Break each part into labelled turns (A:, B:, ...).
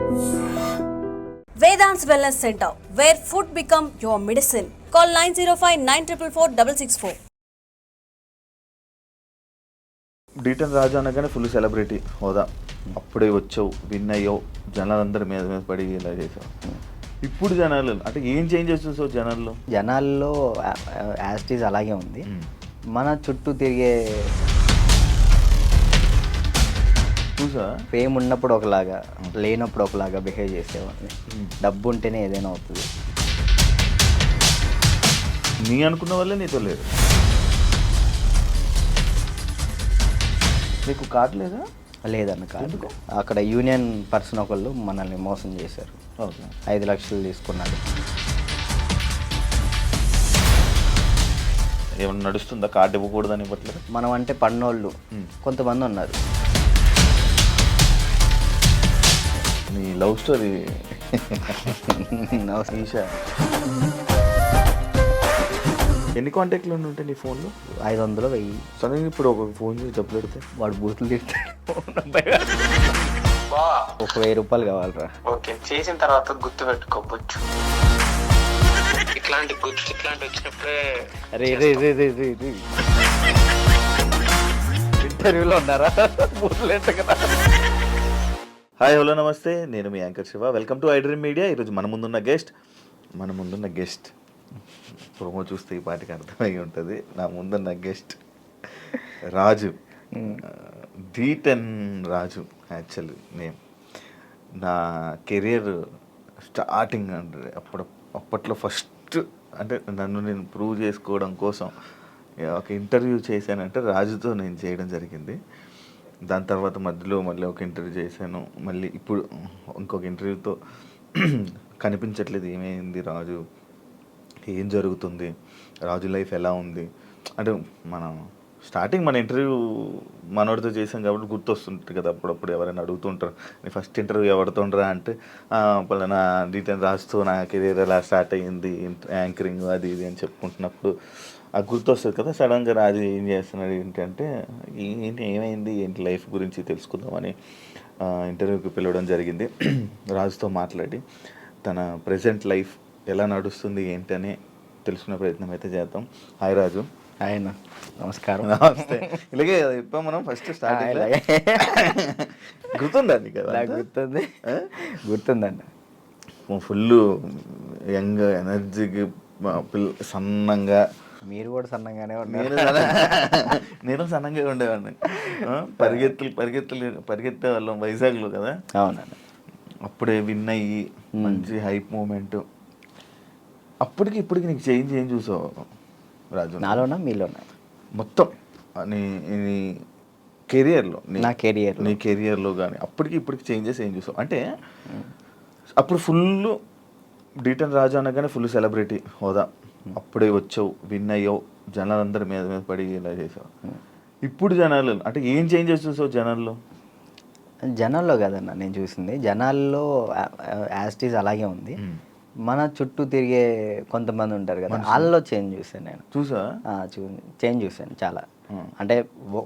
A: Vedant's Wellness Center, where food become your medicine. Call 905-944-664.
B: డీటెన్ రాజు అనగానే full celebrity హోదా. అప్పుడే వచ్చావు, విన్ అయ్యావు, జనాలందరి మీద మీద పడి ఇలా చేసావు. ఇప్పుడు జనాలు అంటే ఏం చేంజెస్ చూసావు జనాల్లో
C: యాస్టీజ్ అలాగే ఉంది. మన చుట్టూ తిరిగే
B: చూసా
C: ఫేమ్ ఉన్నప్పుడు ఒకలాగా, లేనప్పుడు ఒకలాగా బిహేవ్ చేసేవాడిని. డబ్బు ఉంటేనే ఏదైనా అవుతుంది.
B: నీ అనుకున్న వల్లే నీతో లేదు. నీకు కార్డు లేదా?
C: లేదన్న కార్డు. అక్కడ యూనియన్ పర్సన్ ఒకళ్ళు మనల్ని మోసం చేశారు. 5 లక్షలు తీసుకున్నాడు.
B: ఏమన్నా నడుస్తుందా? కార్డు ఇవ్వకూడదని ఇవ్వట్లేదు.
C: మనం అంటే పన్నోళ్ళు కొంతమంది ఉన్నారు.
B: నీ లవ్ స్టోరీ ఈషా, ఎన్ని కాంటాక్ట్లు ఉంటాయి నీ ఫోన్లో?
C: 500 1000.
B: సడన్గా ఇప్పుడు ఒక ఫోన్ చేసి డబ్బులు పెడితే
C: వాడు బూతులు తిడతాడు. ఒక 1000 రూపాయలు కావాలరా.
D: ఓకే, చేసిన తర్వాత గుర్తు పెట్టుకోవచ్చు. ఇట్లాంటి వచ్చినప్పుడే
C: ఇంటర్వ్యూలో ఉన్నారా? బూతులు ఎంత కదా.
B: హాయ్, హలో, నమస్తే. నేను మీ anchor Shiva. Welcome to iDream media. ఈరోజు మన ముందున్న గెస్ట్ ప్రోమో చూస్తే ఈ పాటికి అర్థమై ఉంటుంది. నా ముందున్న గెస్ట్ రాజు, డీటెన్ రాజు యాక్చువల్లీ నేమ్. నా కెరియర్ స్టార్టింగ్ అంటే అప్పట్లో ఫస్ట్ అంటే నన్ను నేను ప్రూవ్ చేసుకోవడం కోసం ఒక ఇంటర్వ్యూ చేశానంటే రాజుతో నేను చేయడం జరిగింది. దాని తర్వాత మధ్యలో మళ్ళీ ఒక ఇంటర్వ్యూ చేశాను. మళ్ళీ ఇప్పుడు ఇంకొక ఇంటర్వ్యూతో కనిపించట్లేదు. ఏమైంది రాజు, ఏం జరుగుతుంది, రాజు లైఫ్ ఎలా ఉంది అంటే మనం స్టార్టింగ్ మన ఇంటర్వ్యూ మనోడితో చేసాం కాబట్టి గుర్తొస్తుంటుంది కదా. అప్పుడప్పుడు ఎవరైనా అడుగుతుంటారు, నీ ఫస్ట్ ఇంటర్వ్యూ ఎవరితో ఉండరా అంటే పలానా డీటెయిల్ రాస్తూ నా కెరీర్ ఎలా స్టార్ట్ అయ్యింది, యాంకరింగ్ అది ఇది అని చెప్పుకుంటున్నప్పుడు అది గుర్తొస్తుంది కదా. సడన్గా రాజు ఏం చేస్తున్నాడు ఏంటంటే ఏమైంది ఏంటి లైఫ్ గురించి తెలుసుకుందామని ఇంటర్వ్యూకి పిలవడం జరిగింది. రాజుతో మాట్లాడి తన ప్రజెంట్ లైఫ్ ఎలా నడుస్తుంది ఏంటని తెలుసుకునే ప్రయత్నం అయితే చేద్దాం. హాయ్ రాజు.
C: ఆయన నమస్కారం.
B: నమస్తే. ఇలాగే చెప్పాం మనం ఫస్ట్ స్టార్టింగ్. గుర్తుందండి కదా?
C: గుర్తుందండి.
B: ఫుల్ యంగ్ ఎనర్జీకి సన్నంగా.
C: మీరు కూడా సన్నంగానే ఉన్నారు.
B: నేను సన్నంగా ఉండేవాడిని. పరిగెత్తే వాళ్ళం వైజాగ్లో కదా.
C: అవునండి.
B: అప్పుడే విన్ అయ్యి మంచి హైప్ మూమెంట్. అప్పటికి ఇప్పటికి నీకు చేంజ్ ఏం చూసావు రాజు?
C: నాలోనా మీలోనా?
B: మొత్తం నీ కెరియర్లో, నీ కెరియర్లో కానీ అప్పటికి ఇప్పటికి చేంజెస్ ఏం చూసావు? అంటే అప్పుడు ఫుల్ డీటెన్ రాజు అనగానే ఫుల్ సెలబ్రిటీ హోదా. అప్పుడే వచ్చావు, విన్ అయ్యావు, జనాలందరి మీద మీద పడి ఇలా చేసావు. ఇప్పుడు జనాలు అంటే ఏం చేంజెస్ చూసావు
C: జనాల్లో కదన్నా నేను చూసింది. జనాల్లో యాస్టీజ్ అలాగే ఉంది. మన చుట్టూ తిరిగే కొంతమంది ఉంటారు కదా, వాళ్ళలో చేంజ్ చూసాను నేను. చేంజ్ చూసాను చాలా. అంటే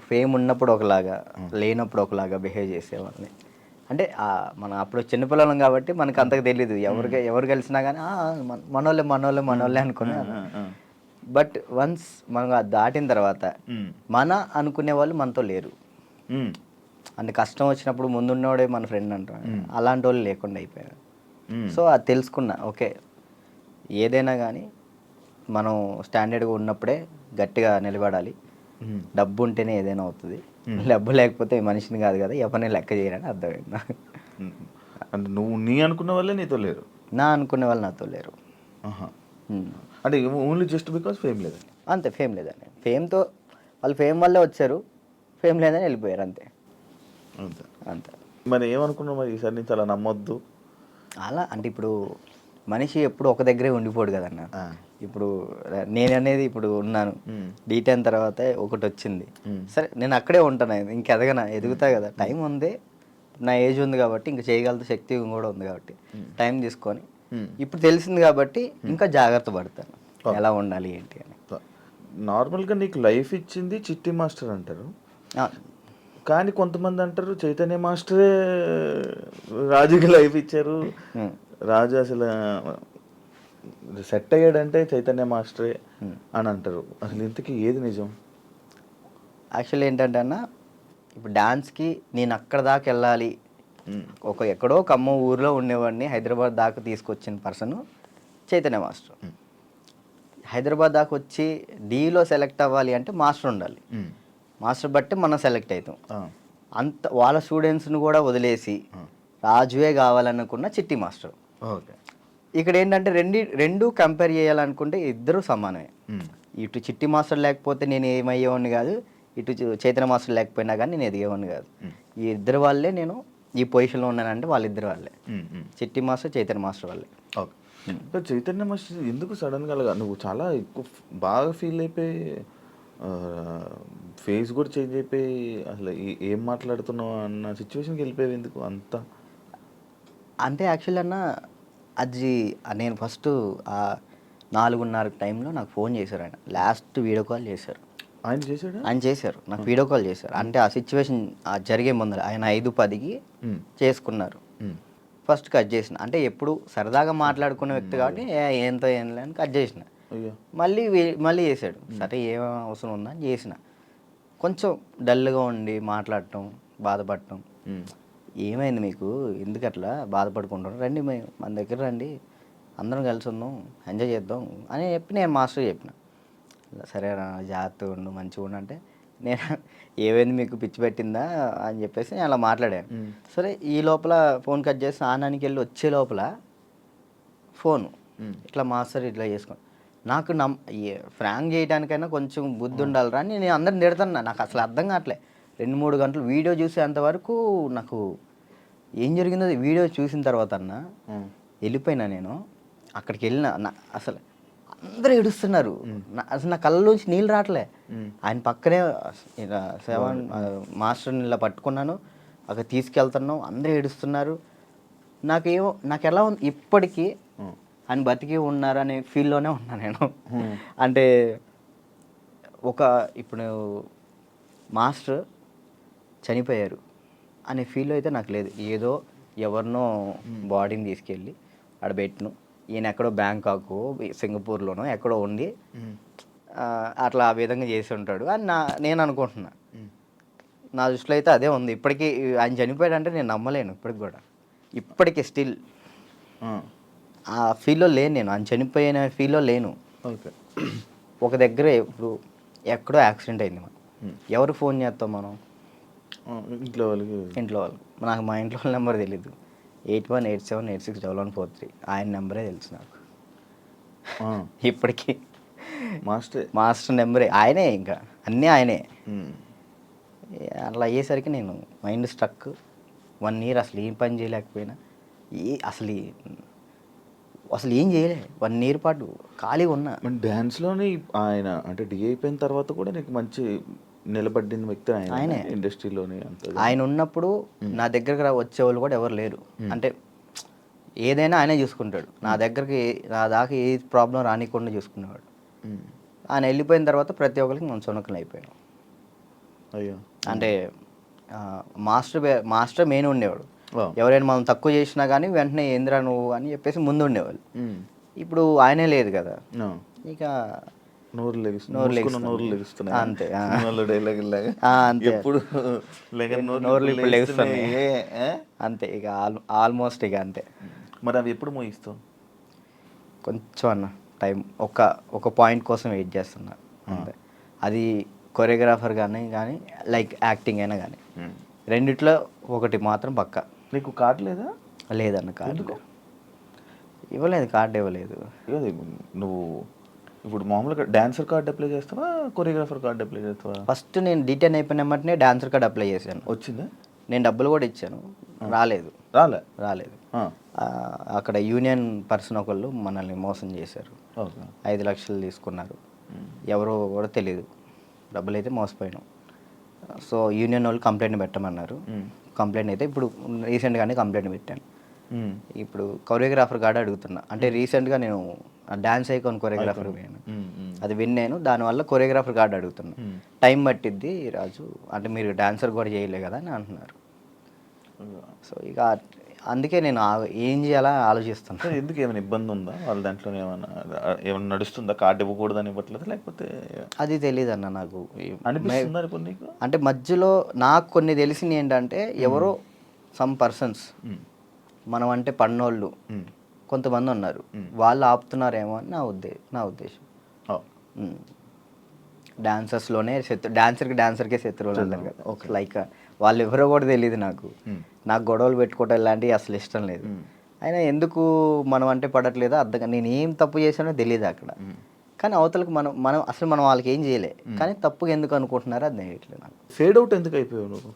C: ఫేమ్ ఉన్నప్పుడు ఒకలాగా, లేనప్పుడు ఒకలాగా బిహేవ్ చేసేవాళ్ళని. అంటే మనం అప్పుడు చిన్నపిల్లలం కాబట్టి మనకు అంతకు తెలీదు. ఎవరు కలిసినా కానీ మనోళ్ళే అనుకున్నాను. బట్ వన్స్ మనం దాటిన తర్వాత మన అనుకునే వాళ్ళు మనతో లేరు. అంటే కష్టం వచ్చినప్పుడు ముందున్నవాడే మన ఫ్రెండ్ అంటారు, అలాంటి వాళ్ళు లేకుండా అయిపోయారు. సో అది తెలుసుకున్నా. ఓకే, ఏదైనా కానీ మనం స్టాండర్డ్గా ఉన్నప్పుడే గట్టిగా నిలబడాలి. డబ్బు ఉంటేనే ఏదైనా అవుతుంది. డబ్బు లేకపోతే మనిషిని కాదు కదా, ఎవరిని లెక్క చేయరని అర్థమైంది.
B: అంటే నువ్వు నీ అనుకున్న వాళ్ళే నీతో లేరు?
C: నా అనుకునే వాళ్ళు నాతో లేరు.
B: అంటే ఓన్లీ జస్ట్ బికాస్ ఫేమ్ లేదని?
C: అంతే, ఫేమ్ లేదని. ఫేమ్తో వాళ్ళు ఫేమ్ వల్లే వచ్చారు, ఫేమ్ లేదని వెళ్ళిపోయారు. అంతే.
B: మరి ఏమనుకున్నావు మరి ఈసారి నుంచి అలా నమ్మొద్దు
C: అలా? అంటే ఇప్పుడు మనిషి ఎప్పుడు ఒక దగ్గరే ఉండిపోడు కదన్న. ఇప్పుడు నేననేది ఇప్పుడు ఉన్నాను, డీటెన్ తర్వాత ఒకటి వచ్చింది, సరే నేను అక్కడే ఉంటాను, ఎదుగుతా కదా. టైం ఉంది, నా ఏజ్ ఉంది కాబట్టి, ఇంకా చేయగల శక్తి కూడా ఉంది కాబట్టి టైం తీసుకొని ఇప్పుడు తెలిసింది కాబట్టి ఇంకా జాగ్రత్త పడతాను ఎలా ఉండాలి ఏంటి అని.
B: నార్మల్గా నీకు లైఫ్ ఇచ్చింది చిట్టి మాస్టర్ అంటారు. కానీ కొంతమంది అంటారు చైతన్య మాస్టరే రాజుకి లైఫ్ ఇచ్చారు, రాజు అసలు సెట్ అయ్యాడంటే చైతన్య మాస్టరే అని అంటారు. అసలు ఇంతకీ ఏది నిజం?
C: యాక్చువల్లీ ఏంటంటే అన్న, ఇప్పుడు డాన్స్కి నేను అక్కడ దాకా వెళ్ళాలి, ఎక్కడో ఖమ్మం ఊర్లో ఉండేవాడిని హైదరాబాద్ దాకా తీసుకొచ్చిన పర్సన్ చైతన్య మాస్టర్. హైదరాబాద్ దాకా వచ్చి డీలో సెలెక్ట్ అవ్వాలి అంటే మాస్టర్ ఉండాలి. మాస్టర్ బట్టి మనం సెలెక్ట్ అవుతాం. అంత వాళ్ళ స్టూడెంట్స్ని కూడా వదిలేసి రాజువే కావాలనుకున్న చిట్టి మాస్టర్.
B: ఓకే.
C: ఇక్కడ ఏంటంటే రెండు కంపేర్ చేయాలనుకుంటే ఇద్దరు సమానమే. ఇటు చిట్టి మాస్టర్ లేకపోతే నేను ఏమయ్యేవాడిని కాదు, ఇటు చైతన్య మాస్టర్ లేకపోయినా కానీ నేను ఎదిగేవాడిని కాదు. ఈ ఇద్దరు వాళ్ళే నేను ఈ పొజిషన్లో ఉన్నానంటే వాళ్ళిద్దరు వాళ్ళే, చిట్టి మాస్టర్ చైతన్య మాస్టర్ వాళ్ళే.
B: ఓకే. చైతన్య మాస్టర్ ఎందుకు సడన్గా నువ్వు చాలా ఎక్కువ బాగా ఫీల్ అయిపోయి ఫేస్ కూడా చేంజ్ అయిపోయి అసలు ఏం మాట్లాడుతున్నావు అన్న సిచ్యువేషన్కి వెళ్ళిపోయావు ఎందుకు అంతా?
C: అంటే యాక్చువల్లీ అన్న, అది నేను ఫస్ట్ 4:30 టైంలో నాకు ఫోన్ చేశారు. ఆయన లాస్ట్ వీడియో కాల్ చేశారు. ఆయన చేశారు నాకు వీడియో కాల్ చేశారు. అంటే ఆ సిచ్యువేషన్ జరిగే ముందర ఆయన 5:10కి చేసుకున్నారు. ఫస్ట్ కట్ చేసిన, అంటే ఎప్పుడు సరదాగా మాట్లాడుకునే వ్యక్తి కాబట్టి ఏంతో ఏం లేని కట్ చేసిన. మళ్ళీ చేశాడు. సరే ఏం అవసరం ఉందా అని చేసిన. కొంచెం డల్గా ఉండి మాట్లాడటం, బాధపడటం. ఏమైంది మీకు, ఎందుకు అట్లా బాధపడుకుంటాం, రండి మన దగ్గర రండి, అందరం కలిసి ఉందాం, ఎంజాయ్ చేద్దాం అని చెప్పి నేను మాస్టర్ చెప్పిన. సరే జాగ్రత్తగా ఉండు, మంచిగా ఉండు అంటే, నేను ఏమైంది మీకు పిచ్చి పెట్టిందా అని చెప్పేసి నేను అలా మాట్లాడాను. సరే ఈ లోపల ఫోన్ కట్ చేసి ఆనానికి వెళ్ళి వచ్చే లోపల ఫోను ఇట్లా మాస్టర్ ఇట్లా చేసుకోండి. నాకు ఫ్రాంక్ చేయడానికైనా కొంచెం బుద్ధి ఉండాలిరా అని నేను అందరిని తిడతాను. నాకు అసలు అర్థం కావట్లే. 2-3 గంటలు వీడియో చూసేంతవరకు నాకు ఏం జరిగిందో వీడియో చూసిన తర్వాత అన్న వెళ్ళిపోయినా. నేను అక్కడికి వెళ్ళిన, అసలు అందరూ ఏడుస్తున్నారు. అసలు నా కళ్ళలోంచి నీళ్ళు రావట్లే. ఆయన పక్కనే మాస్టర్ని ఇలా పట్టుకున్నాను, అక్కడ తీసుకెళ్తున్నాం, అందరూ ఏడుస్తున్నారు. నాకు ఎలా ఉంది ఇప్పటికీ ఆయన బతికి ఉన్నారు అనే ఫీల్లోనే ఉన్నా నేను. అంటే ఇప్పుడు మాస్టర్ చనిపోయారు అనే ఫీల్ అయితే నాకు లేదు. ఏదో ఎవరినో బాడీని తీసుకెళ్ళి ఆడ పెట్టిను, ఈయన ఎక్కడో బ్యాంకాక్ సింగపూర్లోనో ఎక్కడో ఉండి అట్లా ఆ విధంగా చేసి ఉంటాడు అని నేను అనుకుంటున్నా. నా దృష్టిలో అయితే అదే ఉంది. ఇప్పటికీ ఆయన చనిపోయాడంటే నేను నమ్మలేను ఇప్పటికి కూడా. ఇప్పటికీ స్టిల్ ఆ ఫీల్లో లేను నేను, ఆయన చనిపోయిన ఫీల్లో లేను.
B: ఓకే.
C: ఒక దగ్గర ఇప్పుడు ఎక్కడో యాక్సిడెంట్ అయింది, మనం ఎవరు ఫోన్ చేస్తాం మనం? ఇంట్లో వాళ్ళు. నాకు మా ఇంట్లో వాళ్ళ నెంబర్ తెలీదు. 8187861143 ఆయన నెంబరే తెలుసు నాకు ఇప్పటికీ. మాస్టర్ నెంబరే ఆయనే, ఇంకా అన్నీ ఆయనే. అట్లా అయ్యేసరికి నేను మైండ్ స్ట్రక్. 1 year అసలు ఏం పని చేయలేకపోయినా, అసలు ఏం చేయలే. 1 year పాటు ఖాళీగా ఉన్నా.
B: డ్యాన్స్లోనే ఆయన అంటే డి అయిపోయిన తర్వాత కూడా నీకు మంచి నిలబడిన వ్యక్తి ఆయన ఇండస్ట్రీలోనే.
C: ఆయన ఉన్నప్పుడు నా దగ్గరకు వచ్చేవాళ్ళు కూడా ఎవరు లేరు. అంటే ఏదైనా ఆయనే చూసుకుంటాడు. నా దాకా ఏ ప్రాబ్లం రానికుండా చూసుకునేవాడు. ఆయన వెళ్ళిపోయిన తర్వాత ప్రతి ఒక్కరికి మనం చునకలు అయిపోయాం.
B: అయ్యో.
C: అంటే మాస్టర్ మెయిన్ ఉండేవాడు. ఎవరైనా మనం తక్కువ చేసినా కానీ వెంటనే ఏంద్రా నువ్వు అని చెప్పేసి ముందు ఉండేవాళ్ళు. ఇప్పుడు ఆయనే లేదు కదా, ఇక
B: నోరు లెగుస్తున్నాయి
C: అంతే.
B: నోరు
C: అంతే ఇక ఆల్మోస్ట్ ఇక అంతే.
B: మరి అవి ఎప్పుడు మోయిస్తావు?
C: కొంచెం అన్న టైం, ఒక పాయింట్ కోసం వెయిట్ చేస్తున్నా అంతే. అది కొరియోగ్రాఫర్ కానీ లైక్ యాక్టింగ్ అయినా కానీ రెండిట్లో ఒకటి మాత్రం పక్కా.
B: నీకు కార్డు లేదా?
C: లేదన్న కార్డు ఇవ్వలేదు, కార్డు ఇవ్వలేదు.
B: నువ్వు ఇప్పుడు మామూలుగా డాన్సర్ కార్డు అప్లై చేస్తావా, కొరియోగ్రాఫర్ కార్డు అప్లై చేస్తావా?
C: ఫస్ట్ నేను డీటెయిన్ అయిపోయిన వెంటనే డాన్సర్ కార్డు అప్లై చేశాను.
B: వచ్చిందా?
C: నేను డబ్బులు కూడా ఇచ్చాను, రాలేదు. అక్కడ యూనియన్ పర్సన్ ఒకళ్ళు మనల్ని మోసం చేశారు. 5 లక్షలు తీసుకున్నారు. ఎవరో కూడా తెలియదు. డబ్బులు అయితే మోసపోయాను. సో యూనియన్ వాళ్ళు కంప్లైంట్ పెట్టమన్నారు. కంప్లైంట్ అయితే ఇప్పుడు రీసెంట్గానే కంప్లైంట్ పెట్టాను. ఇప్పుడు కొరియోగ్రాఫర్ కార్డు అడుగుతున్నా. అంటే రీసెంట్గా నేను డాన్స్ ఐకాన్ కొరియోగ్రాఫర్ పోయాను, అది విన్ అయ్యాను. దానివల్ల కొరియోగ్రాఫర్ కార్డు అడుగుతున్నా. టైం పట్టిద్ది రాజు అంటే, మీరు డాన్సర్ కూడా చేయలే కదా అని అంటున్నారు. సో ఇక అందుకే నేను ఏం చేయాలా ఆలోచిస్తున్నా.
B: ఎందుకు ఏమైనా ఇబ్బంది ఉందా వాళ్ళ దాంట్లో? ఏమైనా నడుస్తుందా? కార్డు ఇవ్వకూడదని ఇవ్వట్లేదు లేకపోతే?
C: అది తెలియదు అన్న నాకు.
B: అనిపిస్తుందా ఇప్పుడు నీకు?
C: అంటే మధ్యలో నాకు కొన్ని తెలిసింది ఏంటంటే, ఎవరో సమ్ పర్సన్స్ మనం అంటే పన్నోళ్ళు కొంతమంది ఉన్నారు, వాళ్ళు ఆపుతున్నారేమో అని నా ఉద్దేశం. డాన్సర్స్లోనే డాన్సర్కే శత్రువులు అంటారు కదా, లైక్ వాళ్ళు ఎవరో కూడా తెలియదు నాకు. నాకు గొడవలు పెట్టుకోవటం ఇలాంటివి అసలు ఇష్టం లేదు. అయినా ఎందుకు మనం అంటే పడట్లేదో అర్థం, నేను ఏం తప్పు చేశానో తెలియదు అక్కడ. కానీ అవతలకు మనం అసలు మనం వాళ్ళకి ఏం చేయలే, కానీ తప్పుగా ఎందుకు అనుకుంటున్నారో అది తెలియట్లేదు నాకు.
B: ఫేడ్ అవుట్ ఎందుకు అయిపోయావు నువ్వు?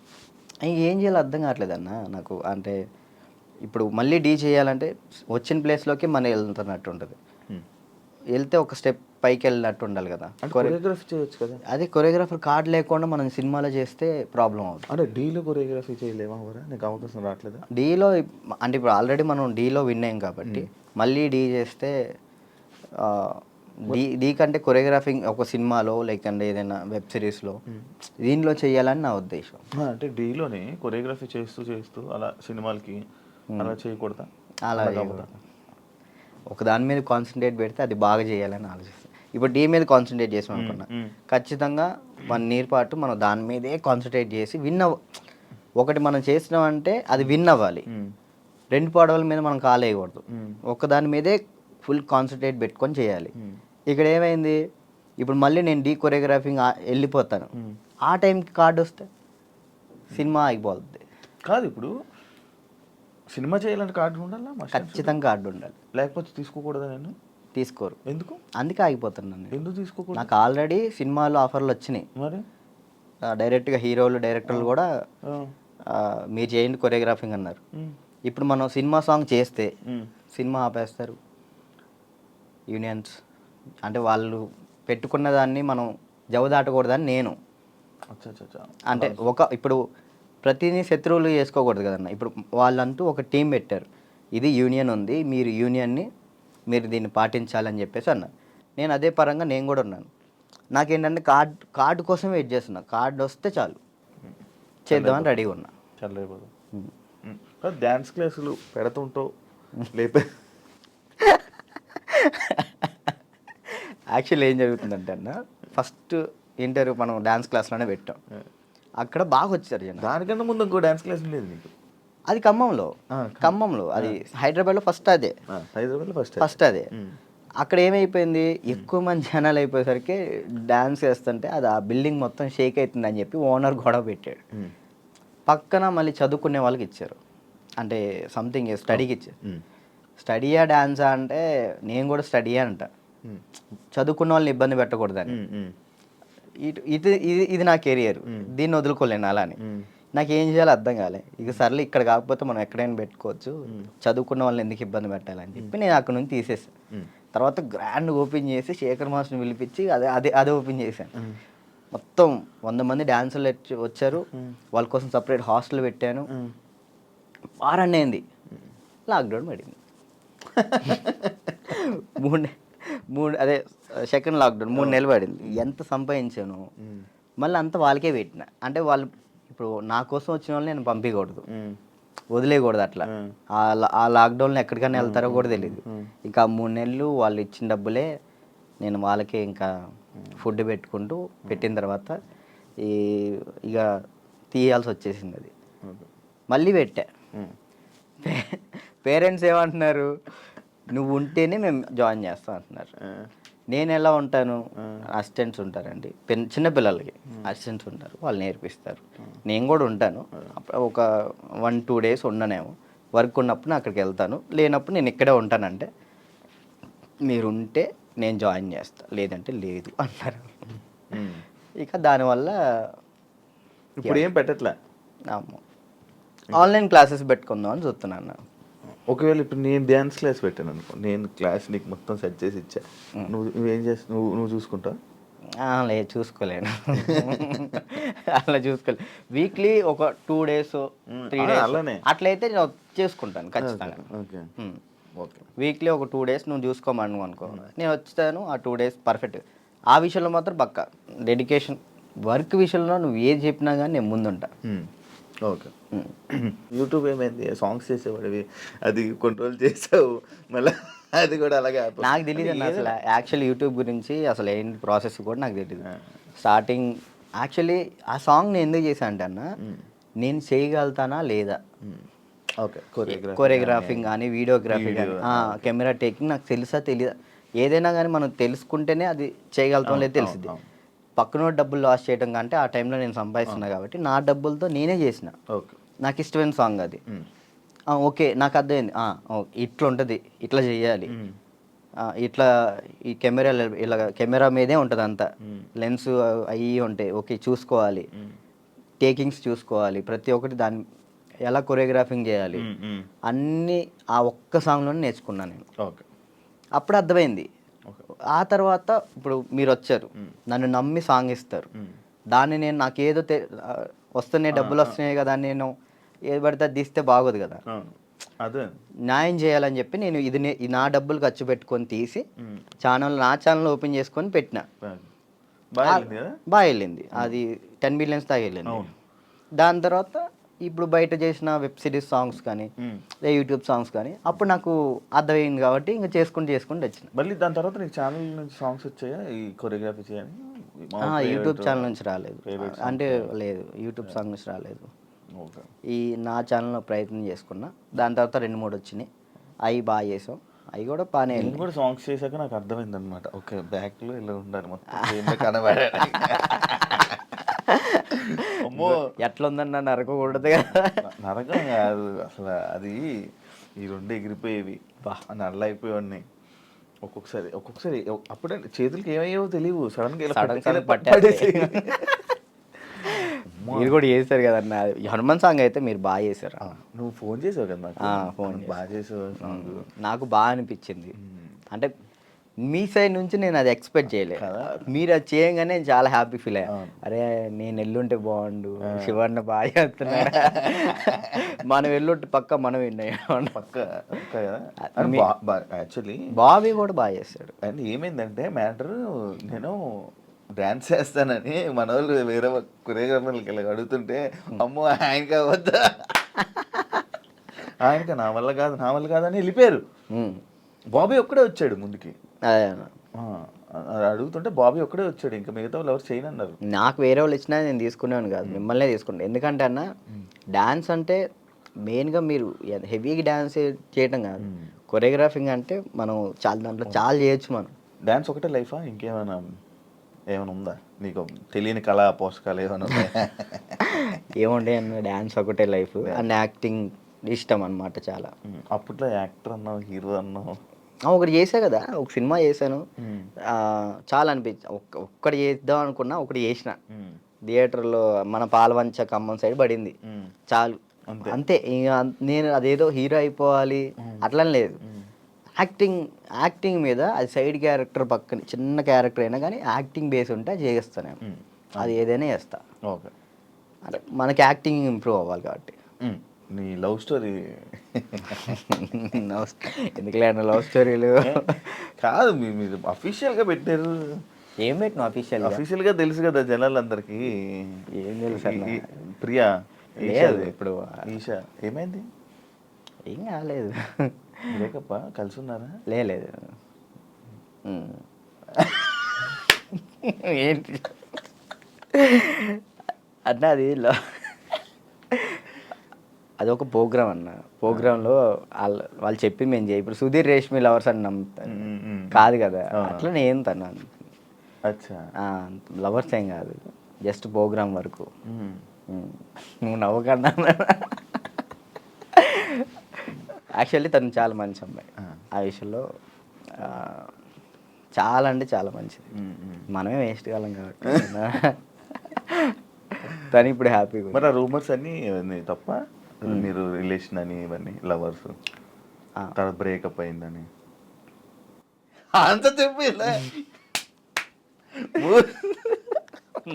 C: ఏం చేయాలో అర్థం కావట్లేదు అన్న నాకు. అంటే ఇప్పుడు మళ్ళీ డీ చేయాలంటే వచ్చిన ప్లేస్లోకి మనం వెళ్తున్నట్టు ఉంటుంది, వెళ్తే ఒక స్టెప్ పైకి వెళ్ళినట్టు ఉండాలి కదా.
B: కొరియోగ్రఫీ చేయొచ్చు కదా.
C: అదే కొరియోగ్రాఫర్ కార్డు లేకుండా మనం సినిమాలో చేస్తే ప్రాబ్లం అవుతుంది.
B: అంటే డీలో కొరియోగ్రఫీ చేయలేమా? నీకు అవకాశం రావట్లేదా
C: డీలో? అంటే ఇప్పుడు ఆల్రెడీ మనం డీలో విన్ అయ్యాం కాబట్టి మళ్ళీ డీ చేస్తే డీ కంటే కొరియోగ్రాఫింగ్ ఒక సినిమాలో లైక్ అంటే ఏదైనా వెబ్ సిరీస్లో దీనిలో చేయాలని నా ఉద్దేశం.
B: అంటే డీలోనే కొరియోగ్రఫీ చేస్తూ అలా సినిమాలకి అలా చేయకూడదా?
C: అలా ఒక దాని మీద కాన్సన్ట్రేట్ పెడితే అది బాగా చేయాలని ఆలోచిస్తాను. ఇప్పుడు డీ మీద కాన్సన్ట్రేట్ చేసాం అనుకున్నా, ఖచ్చితంగా 1 year పాటు మనం దాని మీదే కాన్సన్ట్రేట్ చేసి ఒకటి మనం చేసినామంటే అది విన్ అవ్వాలి. 2 పడవల మీద మనం కాలేయకూడదు, ఒక దాని మీదే ఫుల్ కాన్సన్ట్రేట్ పెట్టుకొని చేయాలి. ఇక్కడ ఏమైంది, ఇప్పుడు మళ్ళీ నేను డీ కొరియోగ్రాఫింగ్ వెళ్ళిపోతాను, ఆ టైంకి కార్డు వస్తే సినిమా ఆగిపోతుంది.
B: కాదు, ఇప్పుడు సినిమా చేయాలంటే కార్డు ఉండాలా?
C: ఖచ్చితంగా కార్డు ఉండాలి,
B: లేకపోతే తీసుకోకూడదా? నేను
C: తీసుకోరు.
B: ఎందుకు?
C: అందుకే ఆగిపోతున్నాను.
B: ఎందుకు తీసుకోకూడదు?
C: నాకు ఆల్రెడీ సినిమాలో ఆఫర్లు వచ్చినాయి.
B: మరి
C: డైరెక్ట్గా హీరోలు డైరెక్టర్లు కూడా మీరు చేయండి కొరియోగ్రాఫింగ్ అన్నారు. ఇప్పుడు మనం సినిమా సాంగ్ చేస్తే సినిమా ఆపేస్తారు యూనియన్స్. అంటే వాళ్ళు పెట్టుకున్న దాన్ని మనం జవదాటకూడదని నేను. అంటే ఇప్పుడు ప్రతిదీ శత్రువులు చేసుకోకూడదు కదన్న. ఇప్పుడు వాళ్ళంటూ ఒక టీం పెట్టారు, ఇది యూనియన్ ఉంది, మీరు యూనియన్ని మీరు దీన్ని పాటించాలని చెప్పేసి అన్నారు. నేను అదే పరంగా నేను కూడా ఉన్నాను. నాకేంటంటే కార్డు కోసం వెయిట్ చేస్తున్నా, కార్డు వస్తే చాలు చేద్దామని రెడీగా ఉన్నా.
B: చాలా డ్యాన్స్ క్లాసులు పెడుతుంటావు లేపే.
C: యాక్చువల్లీ ఏం జరుగుతుందంటే అన్న, ఫస్ట్ ఇంటర్వ్యూ మనం డ్యాన్స్ క్లాస్లోనే పెట్టాం, అక్కడ బాగా వచ్చారు జనం.
B: దానికన్నా ముందు ఇంకో డ్యాన్స్ క్లాస్ లేదు నీకు?
C: అది ఖమ్మంలో అది హైదరాబాద్లో ఫస్ట్ అదే.
B: హైదరాబాద్లో ఫస్ట్
C: అదే. అక్కడ ఏమైపోయింది, ఎక్కువ మంది జనాలు అయిపోయేసరికి డ్యాన్స్ చేస్తుంటే అది ఆ బిల్డింగ్ మొత్తం షేక్ అవుతుంది అని చెప్పి ఓనర్ గొడవ పెట్టాడు. పక్కన మళ్ళీ చదువుకునే వాళ్ళకి ఇచ్చారు, అంటే సంథింగ్ స్టడీకి ఇచ్చారు. స్టడీయా డ్యాన్సా అంటే నేను కూడా స్టడీయా అంట, చదువుకున్న వాళ్ళని ఇబ్బంది పెట్టకూడదని. ఇది నా కెరియర్, దీన్ని వదులుకోలేను అలా అని. నాకు ఏం చేయాలో అర్థం కాలే. ఇక సర్లే ఇక్కడ కాకపోతే మనం ఎక్కడైనా పెట్టుకోవచ్చు, చదువుకున్న వాళ్ళని ఎందుకు ఇబ్బంది పెట్టాలని చెప్పి నేను అక్కడ నుంచి తీసేసాను. తర్వాత గ్రాండ్ ఓపెన్ చేసి శేఖర్ మాస్టర్ని పిలిపించి అదే ఓపెన్ చేశాను. మొత్తం 100 మంది డాన్సర్లు వచ్చారు, వాళ్ళ కోసం సపరేట్ హాస్టల్ పెట్టాను. వారాన్ని అయింది లాక్డౌన్ పడింది. అదే సెకండ్ లాక్డౌన్ 3 నెలలు పడింది. ఎంత సంపాదించాను మళ్ళీ అంతా వాళ్ళకే పెట్టిన. అంటే వాళ్ళు ఇప్పుడు నా కోసం వచ్చిన వాళ్ళని నేను పంపించకూడదు, వదిలేయకూడదు. అట్లా ఆ లాక్డౌన్లో ఎక్కడికైనా వెళ్తారో కూడా తెలియదు. ఇంకా 3 నెలలు వాళ్ళు ఇచ్చిన డబ్బులే నేను వాళ్ళకే ఇంకా ఫుడ్ పెట్టిన తర్వాత ఇక తీయాల్సి వచ్చేసింది. అది మళ్ళీ పెట్టా. పేరెంట్స్ ఏమంటున్నారు, నువ్వు ఉంటేనే మేము జాయిన్ చేస్తాం అంటున్నారు. నేను ఎలా ఉంటాను, అసిస్టెంట్స్ ఉంటారండి, చిన్నపిల్లలకి అసిస్టెంట్స్ ఉంటారు, వాళ్ళు నేర్పిస్తారు. నేను కూడా ఉంటాను, ఒక 1-2 days ఉండనేమో. వర్క్ ఉన్నప్పుడు నేను అక్కడికి వెళ్తాను, లేనప్పుడు నేను ఇక్కడే ఉంటానంటే మీరు ఉంటే నేను జాయిన్ చేస్తా, లేదంటే లేదు అన్నారు. ఇక దానివల్ల
B: ఇప్పుడు ఏం పెట్టట్లే.
C: ఆన్లైన్ క్లాసెస్ పెట్టుకుందాం అని చూస్తున్నాను.
B: ఒకవేళ ఇప్పుడు నేను డ్యాన్స్ క్లాస్ పెట్టాను అనుకో, నేను క్లాస్ నీకు మొత్తం సెట్ చేసి ఇచ్చా, నువ్వేం చేస్తావు? నువ్వు చూసుకుంటావు?
C: లేదు, చూసుకోలేను. అలా చూసుకోలేదు. వీక్లీ ఒక 2 days 3 days
B: అలానే
C: అట్లయితే నేను చేసుకుంటాను ఖచ్చితంగా.
B: ఓకే.
C: వీక్లీ ఒక 2 డేస్ నువ్వు చూసుకోమను అనుకో, నేను వచ్చాను ఆ 2 డేస్ పర్ఫెక్ట్. ఆ విషయంలో మాత్రం పక్కా డెడికేషన్. వర్క్ విషయంలో నువ్వు ఏది చెప్పినా కానీ నేను ముందుంటా.
B: ఓకే. యూట్యూబ్ ఏమైంది, సాంగ్స్ చేసేవాడివి, అది కొన్ని రోజులు చేసావు, మళ్ళీ అది కూడా అలాగే
C: నాకు తెలియదు అన్న అసలు యాక్చువల్ యూట్యూబ్ గురించి అసలు ఏంటి ప్రాసెస్ కూడా నాకు తెలియదు. స్టార్టింగ్ యాక్చువల్లీ ఆ సాంగ్ నేను ఎందుకు చేశాను అంటే అన్న, నేను చేయగలుగుతానా లేదా,
B: ఓకే,
C: కొరియోగ్రాఫింగ్ కానీ వీడియోగ్రఫీ కానీ కెమెరా టేకింగ్ నాకు తెలుసా తెలియదా, ఏదైనా కానీ మనం తెలుసుకుంటేనే అది చేయగలుగుతాం లేదు తెలిసింది. పక్కన డబ్బులు లాస్ చేయడం కంటే ఆ టైంలో నేను సంపాదిస్తున్నా కాబట్టి నా డబ్బులతో నేనే చేసిన.
B: ఓకే.
C: నాకు ఇష్టమైన సాంగ్ అది. ఓకే నాకు అర్థమైంది, ఇట్లా ఉంటుంది, ఇట్లా చేయాలి, ఇట్లా ఈ కెమెరా ఇలా కెమెరా మీదే ఉంటుంది అంతా, లెన్స్ అవి ఉంటాయి, ఓకే చూసుకోవాలి, టేకింగ్స్ చూసుకోవాలి, ప్రతి ఒక్కటి దాన్ని ఎలా కొరియోగ్రాఫింగ్ చేయాలి అన్నీ ఆ ఒక్క సాంగ్లోనే నేర్చుకున్నాను నేను.
B: ఓకే.
C: అప్పుడు అర్థమైంది. ఆ తర్వాత ఇప్పుడు మీరు వచ్చారు, నన్ను నమ్మి సాంగ్ ఇస్తారు, దాన్ని నేను నాకేదో వస్తున్నాయి డబ్బులు వస్తున్నాయి కదా అని నేను ఏది పడితే అది తీస్తే బాగోదు కదా,
B: అదే
C: న్యాయం చేయాలని చెప్పి నేను ఇది నా డబ్బులు ఖర్చు పెట్టుకొని తీసి నా ఛానల్ ఓపెన్ చేసుకొని పెట్టిన. బాగా వెళ్ళింది అది, 10 మిలియన్స్ దాకా వెళ్ళింది. దాని తర్వాత ఇప్పుడు బయట చేసిన వెబ్ సిరీస్ సాంగ్స్ కానీ యూట్యూబ్ సాంగ్స్ కానీ అప్పుడు నాకు అర్థమైంది కాబట్టి ఇంకా చేసుకుంటూ వచ్చిన.
B: మళ్ళీ దాని తర్వాత నీకు ఛానల్ నుంచి సాంగ్స్ వచ్చాయా ఈ కొరియోగ్రఫీ చేయని?
C: యూట్యూబ్ ఛానల్ నుంచి రాలేదు, అంటే లేదు యూట్యూబ్ సాంగ్ నుంచి రాలేదు. ఈ నా ఛానల్లో ప్రయత్నం చేసుకున్నా, దాని తర్వాత 2-3 వచ్చినాయి, అవి బాగా చేసాం, అవి కూడా బాగానే.
B: నేను కూడా సాంగ్స్ చేశాక నాకు అర్థమైంది అనమాట, ఓకే బ్యాక్లో ఇలా ఉండాలి మొత్తం కనబడాలి.
C: అమ్మో ఎట్లా ఉందన్న నరకకూడదు కదా.
B: నరకం కాదు అసలు, అది ఈ రెండు ఎగిరిపోయేవి, నల్ల అయిపోయేవాడిని ఒక్కొక్కసారి అప్పుడే చేతులకి ఏమయ్యేవో తెలియవు, సడన్ పట్టేసి.
C: మీరు కూడా చేశారు కదన్న హనుమాన్ సాంగ్, అయితే మీరు బాగా చేశారు.
B: నువ్వు ఫోన్ చేసావు కదా నాకు,
C: ఫోన్
B: బాగా చేసావు,
C: నాకు బాగా అనిపించింది. అంటే మీ సైడ్ నుంచి నేను అది ఎక్స్పెక్ట్ చేయలేదు, మీరు అది చేయగానే నేను చాలా హ్యాపీ ఫీల్ అయ్యా. అరే నేను ఎల్లుంటే బాగుండు, శివన్న బాగా చేస్తున్నాడు, మనం ఎల్లుంటే పక్క మనం విన్నాం
B: పక్క. యాక్చువల్లీ
C: బాబీ కూడా బాగా చేస్తాడు.
B: అండ్ ఏమైందంటే మ్యాటర్, నేను డాన్స్ చేస్తానని మన వాళ్ళు వేరే కొరియోగ్రాఫర్లకి ఇలా అడుగుతుంటే, అమ్మో ఆయనకి అవద్దా, ఆయనకి నా వల్ల కాదు అని వెళ్ళిపోయారు. బాబీ ఒక్కడే వచ్చాడు ముందుకి, అడుగుతుంటే బాబీ ఒక్కడే వచ్చాడు, ఇంకా మిగతా వాళ్ళు ఎవరు చేయను అన్నారు.
C: నాకు వేరే వాళ్ళు ఇచ్చినా నేను తీసుకునేవాను కాదు, మిమ్మల్నే తీసుకున్నాను. ఎందుకంటే అన్న డాన్స్ అంటే మెయిన్గా మీరు హెవీగా డాన్స్ చేయటం కాదు, కొరియోగ్రాఫింగ్ అంటే మనం దాంట్లో చాలా చేయొచ్చు. మనం
B: డాన్స్ ఒకటే లైఫా, ఇంకేమైనా ఉందా నీకు తెలియని కళా పోషకాలు ఏమైనా ఉన్నాయా?
C: ఏముండే అన్న, డాన్స్ ఒకటే లైఫ్ అండ్ యాక్టింగ్ ఇష్టం అనమాట చాలా.
B: అప్పట్లో యాక్టర్ అన్నావు, హీరో అన్నావు,
C: ఒకటి చేసా కదా, ఒక సినిమా చేశాను, చాలా అనిపించింది. ఒక్కటి చేద్దాం అనుకున్నా, ఒకటి చేసిన థియేటర్లో, మన పాలవంచ ఖమ్మం సైడ్ పడింది, చాలు అంతే. ఇంకా నేను అదేదో హీరో అయిపోవాలి అట్లని లేదు, యాక్టింగ్ మీద అది సైడ్ క్యారెక్టర్ పక్కన చిన్న క్యారెక్టర్ అయినా కానీ యాక్టింగ్ బేస్ ఉంటే చేస్తాను నేను, అది ఏదైనా చేస్తా.
B: ఓకే,
C: అంటే మనకి యాక్టింగ్ ఇంప్రూవ్ అవ్వాలి కాబట్టి.
B: నీ లవ్ స్టోరీ
C: ఎందుకులే అన్న లవ్ స్టోరీలు
B: కాదు, మీరు అఫీషియల్గా పెట్టారు.
C: ఏం పెట్టిన
B: అఫీషియల్గా తెలుసు కదా జనాలందరికీ.
C: ఏం తెలుసు
B: ప్రియా
C: లేదు ఇప్పుడు,
B: ఈషా ఏమైంది?
C: ఏం కాలేదు,
B: బ్రేకప్ కలిసి ఉన్నారా?
C: లేదు ఏంటి అన్న, అది ఒక ప్రోగ్రామ్ అన్న, ప్రోగ్రాంలో వాళ్ళు చెప్పి మేము చేయి. ఇప్పుడు సుధీర్ రేష్మి లవర్స్ అని నమ్ముతాను కాదు కదా, అట్లా నేను తను లవర్స్ ఏం కాదు, జస్ట్ ప్రోగ్రామ్ వరకు. నువ్వు నవ్వకన్నా, యాక్చువల్లీ తను చాలా మంచి అమ్మాయి, ఆ విషయంలో చాలా అంటే చాలా మంచిది. మనమే వేస్ట్ కాలం కాబట్టి తను ఇప్పుడు హ్యాపీగా.
B: మరి ఆ రూమర్స్ అన్నీ తప్ప, మీరు రిలేషన్ అని ఇవన్నీ లవర్స్ తర్వాత బ్రేకప్ అయిందని అంత చెప్పి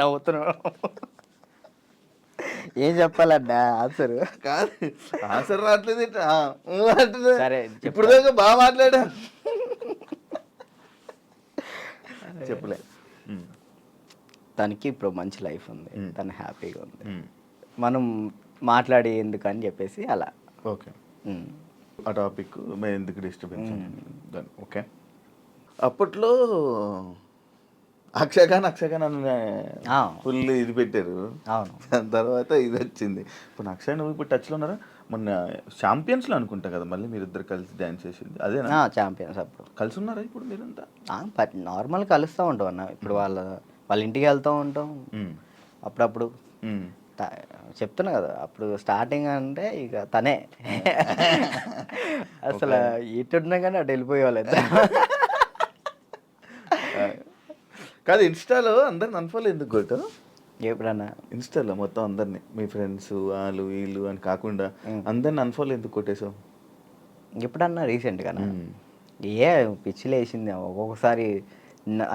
C: నవ్వుతున్నావు. ఏం చెప్పాలన్నా ఆన్సర్?
B: కాదు ఆన్సర్ రావట్లేదు ఏంటి? అంటున్నా.
C: సరే,
B: ఇప్పుడు దాకా బాగా మాట్లాడా. చెప్పలే.
C: తనకి ఇప్పుడు మంచి లైఫ్ ఉంది, తను హ్యాపీగా ఉంది, మనం మాట్లాడి ఎందుకని చెప్పేసి అలా.
B: ఓకే, ఆ టాపిక్ మేము ఎందుకు డిస్టర్బెన్స్. ఓకే, అప్పట్లో అక్షయఖాన్ ఫుల్ ఇది పెట్టారు.
C: అవును.
B: దాని తర్వాత ఇది వచ్చింది. ఇప్పుడు అక్షయ్ నువ్వు ఇప్పుడు టచ్లో ఉన్నారా? మొన్న ఛాంపియన్స్లో అనుకుంటా కదా మళ్ళీ మీరిద్దరు కలిసి డ్యాన్స్ చేసింది అదేనా?
C: ఛాంపియన్స్ అప్పుడు
B: కలిసి ఉన్నారా ఇప్పుడు మీరంతా?
C: నార్మల్ కలుస్తూ ఉంటాం అన్న. ఇప్పుడు వాళ్ళ ఇంటికి వెళ్తూ ఉంటాం అప్పుడప్పుడు. చెప్తున్నా కదా, అప్పుడు స్టార్టింగ్ అంటే ఇక తనే అసలు ఎటున్నా కానీ అటు వెళ్ళిపోయేవాళ్ళు.
B: కాదు, ఇన్స్టాలో అందరిని అన్ఫాలో ఎందుకు కొట్టావు?
C: ఎప్పుడన్నా
B: ఇన్స్టాలో మొత్తం అందరినీ, మీ ఫ్రెండ్స్ వాళ్ళు వీళ్ళు అని కాకుండా అందరిని అన్ఫాలో ఎందుకు కొట్టేసావు?
C: ఎప్పుడన్నా రీసెంట్గా ఏ పిచ్చిలు వేసింది ఒక్కొక్కసారి.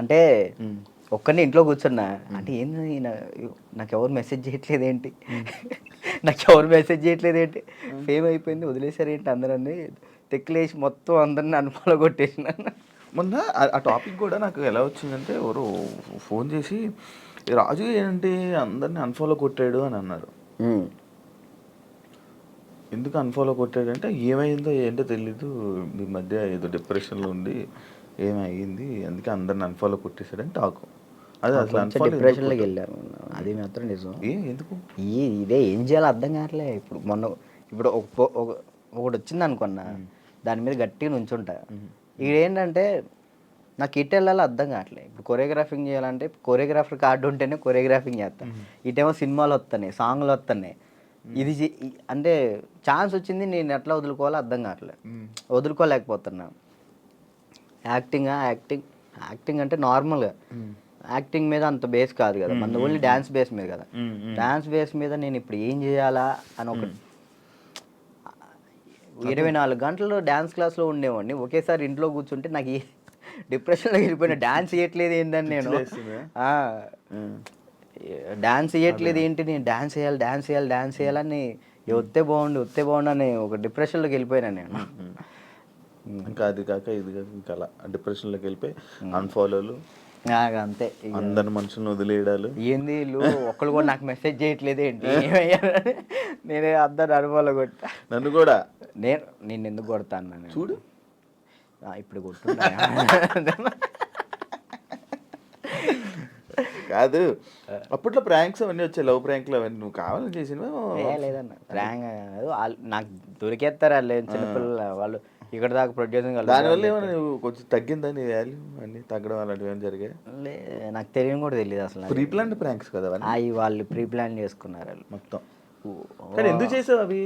C: అంటే ఒక్కరిని ఇంట్లో కూర్చున్నా అంటే ఏంది నాకు ఎవరు మెసేజ్ చేయట్లేదు ఏంటి, ఫేమ్ అయిపోయింది వదిలేసారు ఏంటి అందరని తెక్కులేసి మొత్తం అందరిని అన్ఫాలో కొట్టేసిన.
B: మొన్న ఆ టాపిక్ కూడా నాకు ఎలా వచ్చిందంటే ఎవరు ఫోన్ చేసి రాజు ఏంటి అందరిని అన్ఫాలో కొట్టాడు అని అన్నారు. ఎందుకు అన్ఫాలో కొట్టాడు అంటే ఏమైందో ఏంటో తెలీదు, మీ మధ్య ఏదో డిప్రెషన్లో ఉండి ఏమైంది అందుకే అందరిని అన్ఫాలో కొట్టేశాడని టాకు. అదే అసలు
C: డిప్రెషన్లోకి వెళ్ళారు, అది మాత్రం నిజం.
B: ఎందుకు
C: ఇదే ఏం చేయాలో అర్థం కావట్లే. ఇప్పుడు ఒకటి వచ్చింది అనుకున్నా, దాని మీద గట్టిగా నుంచుంటా. ఇదేంటంటే నాకు ఇటు వెళ్ళాలో అర్థం కావట్లేదు. ఇప్పుడు కొరియోగ్రాఫింగ్ చేయాలంటే కొరియోగ్రాఫర్ కార్డు ఉంటేనే కొరియోగ్రాఫింగ్ చేస్తాను, ఇటేమో సినిమాలు వస్తున్నాయి, సాంగ్లు వస్తున్నాయి. ఇది అంటే ఛాన్స్ వచ్చింది, నేను ఎట్లా వదులుకోవాలో అర్థం కావట్లేదు, వదులుకోలేకపోతున్నా. యాక్టింగ్ అంటే నార్మల్గా యాక్టింగ్ మీద అంత బేస్ కాదు కదా, మన ఓన్లీ డ్యాన్స్ బేస్ మీద కదా. డ్యాన్స్ బేస్ మీద నేను ఇప్పుడు ఏం చేయాలా అని ఒక 24 గంటలు డ్యాన్స్ క్లాస్లో ఉండేవాడిని. ఒకేసారి ఇంట్లో కూర్చుంటే నాకు డిప్రెషన్లోకి వెళ్ళిపోయిన. డ్యాన్స్ చేయట్లేదు ఏంటని నేను డాన్స్ చేయట్లేదు ఏంటి, నేను డాన్స్ చేయాలని వస్తే బాగుండు అని ఒక డిప్రెషన్లోకి వెళ్ళిపోయినా నేను.
B: ఇంకా అది కాక ఇది కాక ఇంకా అలా డిప్రెషన్లోకి వెళ్ళిపోయి అన్ఫాలోలు
C: అంతే,
B: అందరి మనుషులను వదిలేయడాలు.
C: ఏంది వీళ్ళు ఒక్కళ్ళు కూడా నాకు మెసేజ్ చేయట్లేదు ఏంటి, నేనే అందరు అనుభవాలు కొట్టా.
B: నన్ను కూడా
C: నేను ఎందుకు కొడతాను
B: చూడు,
C: ఇప్పుడు కొట్టున్నా.
B: కాదు అప్పట్లో ప్రాంక్స్ అవన్నీ వచ్చాయి, లవ్ ప్రాంక్లు అవన్నీ నువ్వు కావాలని చేసినవా?
C: లేదన్న, ప్రాంక్ నాకు దొరికేస్తారు వాళ్ళు చిన్నపిల్లలు, వాళ్ళు ఇక్కడ దాకా ప్రొడ్యూసింగ్.
B: దానివల్ల ఏమైనా నువ్వు కొంచెం తగ్గిందా నీ వాల్యూ అన్నీ తగ్గడం అలాంటివి ఏమైనా జరిగాయి?
C: నాకు తెలియని కూడా తెలియదు అసలు.
B: ప్రీ ప్లాన్ ప్రాంక్స్ కదా
C: అవి వాళ్ళు ప్రీ ప్లాన్ చేసుకున్నారు వాళ్ళు
B: మొత్తం. కానీ ఎందుకు చేసావు అవి?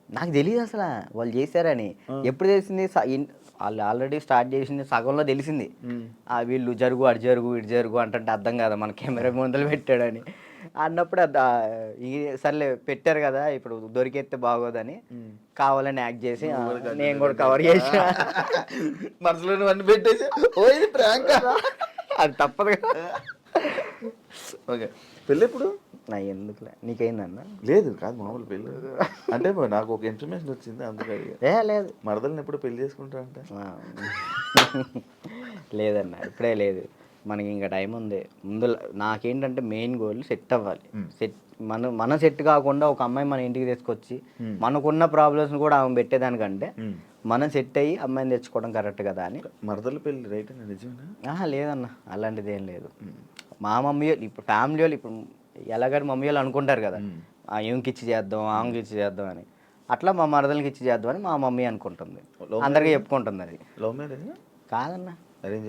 C: నాకు తెలియదు అసలు వాళ్ళు చేశారని. ఎప్పుడు తెలిసింది, వాళ్ళు ఆల్రెడీ స్టార్ట్ చేసింది సగంలో తెలిసింది. వీళ్ళు జరుగు అటు జరుగు ఇటు జరుగు అంటే అర్థం కదా మన కెమెరా ముందలు పెట్టాడని అన్నప్పుడు సర్లే పెట్టారు కదా ఇప్పుడు దొరికేస్తే బాగోదని కావాలని యాక్ట్ చేసి నేను కూడా కవర్ చేసా.
B: మనసులో అన్ని పెట్టేసి
C: అది తప్పదు కదా.
B: ఓకే, పెళ్ళి ఎప్పుడు?
C: నా ఎందుకులే, నీకైందన్న?
B: లేదు కాదు, మామూలు పెళ్ళి అంటే నాకు ఒక ఇన్ఫర్మేషన్ వచ్చింది అందుకే.
C: లేదు,
B: మరదల్ని ఎప్పుడు పెళ్లి చేసుకుంటా అంటే?
C: లేదన్న, ఇప్పుడే లేదు, మనకి ఇంకా టైం ఉంది. ముందు నాకేంటంటే మెయిన్ గోల్ సెట్ అవ్వాలి. మన సెట్ కాకుండా ఒక అమ్మాయి మన ఇంటికి తీసుకొచ్చి మనకున్న ప్రాబ్లమ్స్ కూడా ఆమె పెట్టేదానికంటే మనం సెట్ అయ్యి అమ్మాయిని తెచ్చుకోవడం కరెక్ట్ కదా అని.
B: మరదల పెళ్ళి రైట్ అని నిజమేనా?
C: లేదన్న, అలాంటిది ఏం లేదు. మా మమ్మీ వాళ్ళు ఇప్పుడు ఫ్యామిలీ వాళ్ళు ఇప్పుడు ఎలాగని మమ్మీ వాళ్ళు అనుకుంటారు కదా, ఈమెకి ఇచ్చి చేద్దాం ఆమెకి ఇచ్చి చేద్దాం అని, అట్లా మా మరదలకి ఇచ్చి చేద్దాం అని మా మమ్మీ అనుకుంటుంది, అందరికీ చెప్పుకుంటుంది. అది
B: లవ్ మ్యారేజ్
C: కాదన్న,
B: అరేంజ్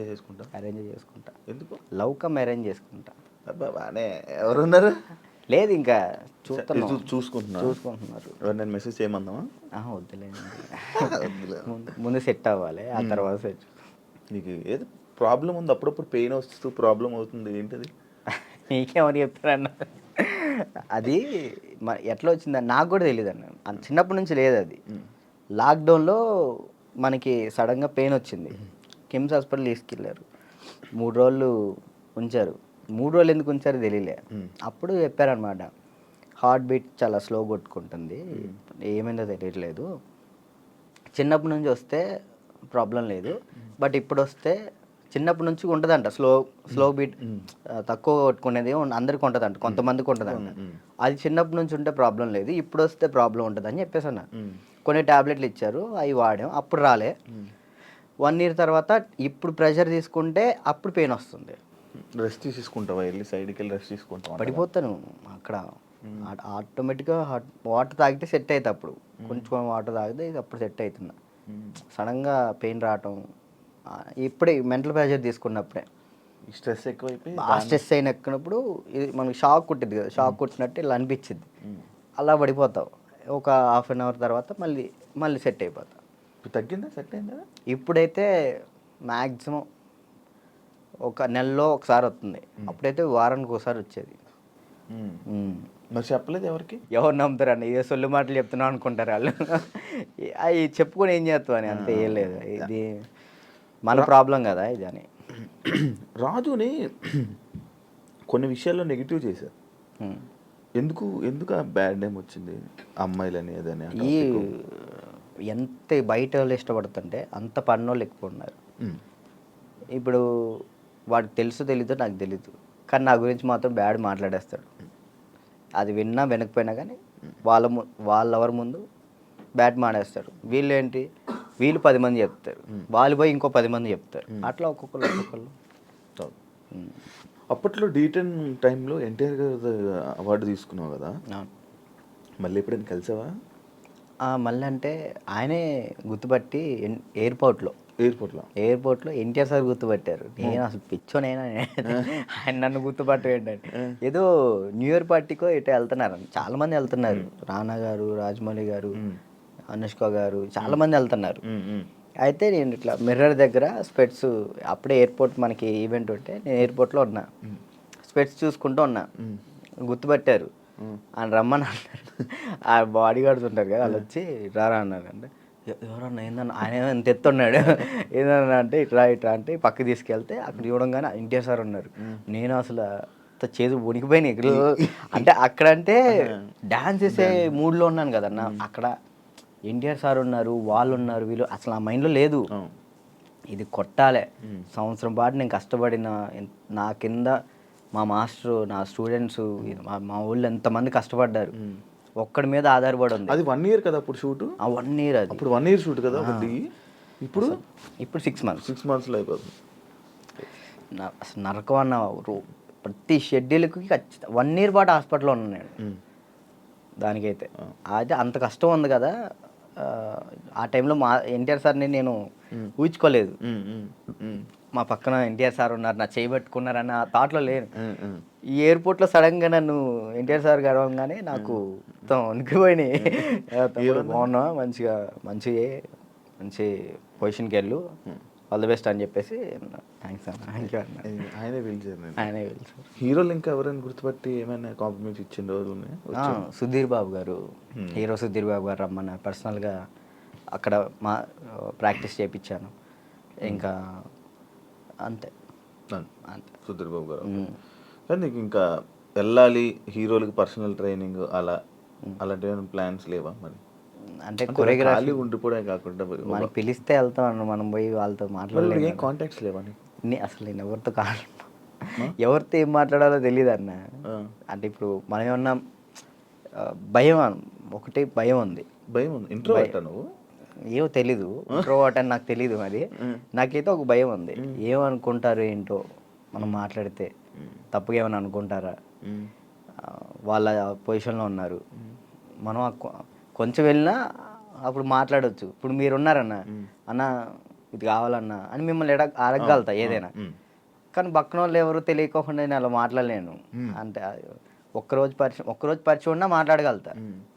B: చేసుకుంటా. ఎందుకు?
C: లవ్ కమ్ అరేంజ్ చేసుకుంటా.
B: అబ్బా బానే, ఎవరున్నారు?
C: లేదు ఇంకా
B: చూసుకుంటున్నారు. ఎవరు మెసేజ్ చేయమందామా?
C: వద్దులేదు, ముందు సెట్ అవ్వాలి, ఆ తర్వాత సెట్.
B: నీకు ఏదో ప్రాబ్లం ఉంది, అప్పుడప్పుడు పెయిన్ వస్తూ ప్రాబ్లం అవుతుంది, ఏంటది?
C: నీకేమని చెప్తారన్న? అది ఎట్లా వచ్చిందని నాకు కూడా తెలియదు అన్న, చిన్నప్పటి నుంచి లేదు అది. లాక్డౌన్లో మనకి సడన్గా పెయిన్ వచ్చింది, కిమ్స్ హాస్పిటల్ తీసుకెళ్ళారు, 3 రోజులు ఉంచారు. 3 రోజులు ఎందుకు ఉంచారో తెలియలే. అప్పుడు చెప్పారనమాట, హార్ట్ బీట్ చాలా స్లో కొట్టుకుంటుంది, ఏమైందో తెలియట్లేదు. చిన్నప్పటి నుంచి వస్తే ప్రాబ్లం లేదు, బట్ ఇప్పుడు వస్తే చిన్నప్పటి నుంచి ఉంటుందంట స్లో బీట్, తక్కువ కొట్టుకునేది అందరికి ఉంటుందంట, కొంతమందికి ఉంటుందంట. అది చిన్నప్పటి నుంచి ఉంటే ప్రాబ్లం లేదు, ఇప్పుడు వస్తే ప్రాబ్లం ఉంటుంది అని చెప్పేసి అన్న. కొన్ని ట్యాబ్లెట్లు ఇచ్చారు, అవి వాడాం, అప్పుడు రాలే. 1 year తర్వాత ఇప్పుడు ప్రెషర్ తీసుకుంటే అప్పుడు పెయిన్ వస్తుంది.
B: రెస్ట్ తీసుకుంటావా, వెళ్ళి సైడ్కి వెళ్ళి రెస్ట్ తీసుకుంటావా?
C: పడిపోతాను అక్కడ. ఆటోమేటిక్గా వాటర్ తాగితే సెట్ అవుతుంది, అప్పుడు కొంచెం వాటర్ తాగితే ఇది అప్పుడు సెట్ అవుతుంది. సడన్గా పెయిన్ రావటం ఇప్పుడే మెంటల్ ప్రెషర్ తీసుకున్నప్పుడే.
B: స్ట్రెస్ ఎక్కువైపోయి
C: బాగా స్ట్రెస్ అయిన ఎక్కినప్పుడు ఇది మనకి షాక్ కొట్టింది కదా, షాక్ కొట్టినట్టు ఇలా అనిపించింది, అలా పడిపోతావు. ఒక 1/2 hour తర్వాత మళ్ళీ సెట్ అయిపోతావు.
B: తగ్గిందా, సెట్ అయిందా?
C: ఇప్పుడైతే మ్యాక్సిమం ఒక నెలలో ఒకసారి వస్తుంది, అప్పుడైతే వారానికి ఒకసారి వచ్చేది.
B: మరి చెప్పలేదు ఎవరికి?
C: ఎవరు నమ్ముతారు అన్న, ఇదే సొల్లు మాటలు చెప్తున్నావు అనుకుంటారు వాళ్ళు. అవి చెప్పుకొని ఏం చేస్తావు అని, అంతే, ఏం లేదు, ఇది మన ప్రాబ్లం కదా ఇది అని.
B: రాజుని కొన్ని విషయాల్లో నెగిటివ్ చేశారు. ఎందుకు ఆ బ్యాడ్ నేమ్ వచ్చింది అమ్మాయిలని అదని?
C: ఈ ఎంత బయట వాళ్ళు ఇష్టపడుతుంటే అంత పన్నోళ్ళు ఎక్కువ ఉన్నారు. ఇప్పుడు వాడికి తెలీదో నాకు తెలీదు, కానీ నా గురించి మాత్రం బ్యాడ్ మాట్లాడేస్తాడు. అది విన్నా వినకపోయినా కానీ వాళ్ళెవరి ముందు బ్యాడ్ మాడేస్తాడు. వీళ్ళు 10 మంది చెప్తారు, వాళ్ళు పోయి ఇంకో 10 మంది చెప్తారు, అట్లా ఒక్కొక్కరు.
B: అప్పట్లో D10 టైంలో ఎన్టీఆర్ గారు అవార్డు తీసుకున్నావు కదా, మళ్ళీ ఎప్పుడైనా కలిసావా?
C: మళ్ళీ అంటే ఆయనే గుర్తుపట్టి ఎయిర్పోర్ట్లో ఎన్టీఆర్ సార్ గుర్తుపట్టారు. నేను అసలు పిచ్చోనైనా ఆయన నన్ను గుర్తుపట్టండి. ఏదో న్యూ ఇయర్ పార్టీకో ఇటు వెళ్తున్నారు, చాలా మంది వెళ్తున్నారు, రానా గారు, రాజమౌళి గారు, అనుష్క గారు, చాలా మంది వెళ్తున్నారు. అయితే నేను ఇట్లా మిర్రర్ దగ్గర స్పెట్స్, అప్పుడే ఎయిర్పోర్ట్ మనకి ఈవెంట్ ఉంటే నేను ఎయిర్పోర్ట్లో ఉన్నా, స్పెట్స్ చూసుకుంటూ ఉన్నా, గుర్తుపట్టారు, ఆయన రమ్మని అన్నారు. ఆ బాడీ గార్డ్స్ ఉంటారు కదా, వాళ్ళు వచ్చి రారా అన్నారు. అంటే ఎవరన్నా ఏందన్నా, ఆయన ఎంత ఎత్తున్నాడు, ఏందన్నా అంటే ఇట్లా అంటే పక్కకి తీసుకెళ్తే అక్కడ చూడంగానే ఎన్టీఆర్ సార్ ఉన్నారు. నేను అసలు చేదు వణికిపోయినాయి. అంటే అక్కడంటే డ్యాన్స్ చేసే మూడ్లో ఉన్నాను కదన్నా, అక్కడ ఎన్టీఆర్ సార్ ఉన్నారు, వాళ్ళు ఉన్నారు, వీళ్ళు అసలు ఆ మైండ్లో లేదు. ఇది కొట్టాలి, సంవత్సరం పాటు నేను కష్టపడిన, నా కింద మా మాస్టరు, నా స్టూడెంట్స్, మా ఊళ్ళో ఎంతమంది కష్టపడ్డారు, ఒక్కడి మీద ఆధారపడి ఉంది.
B: అది 1 year కదా అప్పుడు షూట్?
C: 1 year. అది
B: అప్పుడు 1 year షూట్ కదా ఒకటి. ఇప్పుడు
C: 6 months.
B: 6 monthsలో అయిపోతుంది.
C: అసలు నరకం అన్న, ప్రతి షెడ్యూల్కి 1 year పాటు హాస్పిటల్లో ఉన్నాను నేను. దానికైతే అయితే అంత కష్టం ఉంది కదా. ఆ టైంలో మా ఎన్టీఆర్ సార్ని నేను ఊహించుకోలేదు. మా పక్కన ఎన్టీఆర్ సార్ ఉన్నారు, నా చేయబెట్టుకున్నారన్న థాట్లో లేను. ఈ ఎయిర్పోర్ట్లో సడన్గా నన్ను ఎన్టీఆర్ సార్ గడవగానే నాకు మొత్తం వణికిపోయినాయి. బాగున్నా, మంచి పొజిషన్కి వెళ్ళు, ఆల్ ది బెస్ట్ అని చెప్పేసి థ్యాంక్స్ అన్న.
B: ఆయనే పిలిచారు. హీరోలు ఇంకా ఎవరైనా గుర్తుపట్టి ఏమైనా కాంప్లిమెంట్స్ ఇచ్చిన రోజులు ఉన్నాయి?
C: సుధీర్ బాబు గారు, హీరో సుధీర్ బాబు గారు రమ్మన్నారు, పర్సనల్గా అక్కడ మా ప్రాక్టీస్ చేయించాను. ఇంకా అంతే.
B: సుధీర్ బాబు గారు. కానీ నీకు ఇంకా వెళ్ళాలి హీరోలకి పర్సనల్ ట్రైనింగ్ అలాంటి ప్లాన్స్ లేవా మరి?
C: అంటే కొరియోగ్రఫీ
B: ఉండిపోవడమే కాకుండా
C: మనకి పిలిస్తే వెళ్తాం అన్న, మనం పోయి వాళ్ళతో మాట్లాడలేదు.
B: ఏం కాంటాక్ట్స్ లేవా?
C: అసలు నేను ఎవరితో ఏం మాట్లాడాలో తెలియదు అన్న. అంటే ఇప్పుడు మనం ఏమన్నా ఒకటి భయం ఉంది.
B: ఇంట్రోవర్ట్ నువ్వు?
C: ఏమో తెలీదు, ఇంట్రోవర్ట్ అని నాకు తెలీదు. మరి నాకైతే ఒక భయం ఉంది, ఏమనుకుంటారు ఏంటో, మనం మాట్లాడితే తప్పుగా ఏమైనా అనుకుంటారా, వాళ్ళ పొజిషన్లో ఉన్నారు, మనం కొంచెం వెళ్ళినా అప్పుడు మాట్లాడవచ్చు. ఇప్పుడు మీరు ఉన్నారన్న, అన్న ఇది కావాలన్నా అని మిమ్మల్ని అడగగలుగుతా ఏదైనా, కానీ పక్కన వాళ్ళు ఎవరు తెలియకోకుండా నేను అలా మాట్లాడలేను. అంటే ఒక్కరోజు పరిచయం ఉన్నా మాట్లాడగలుగుతా,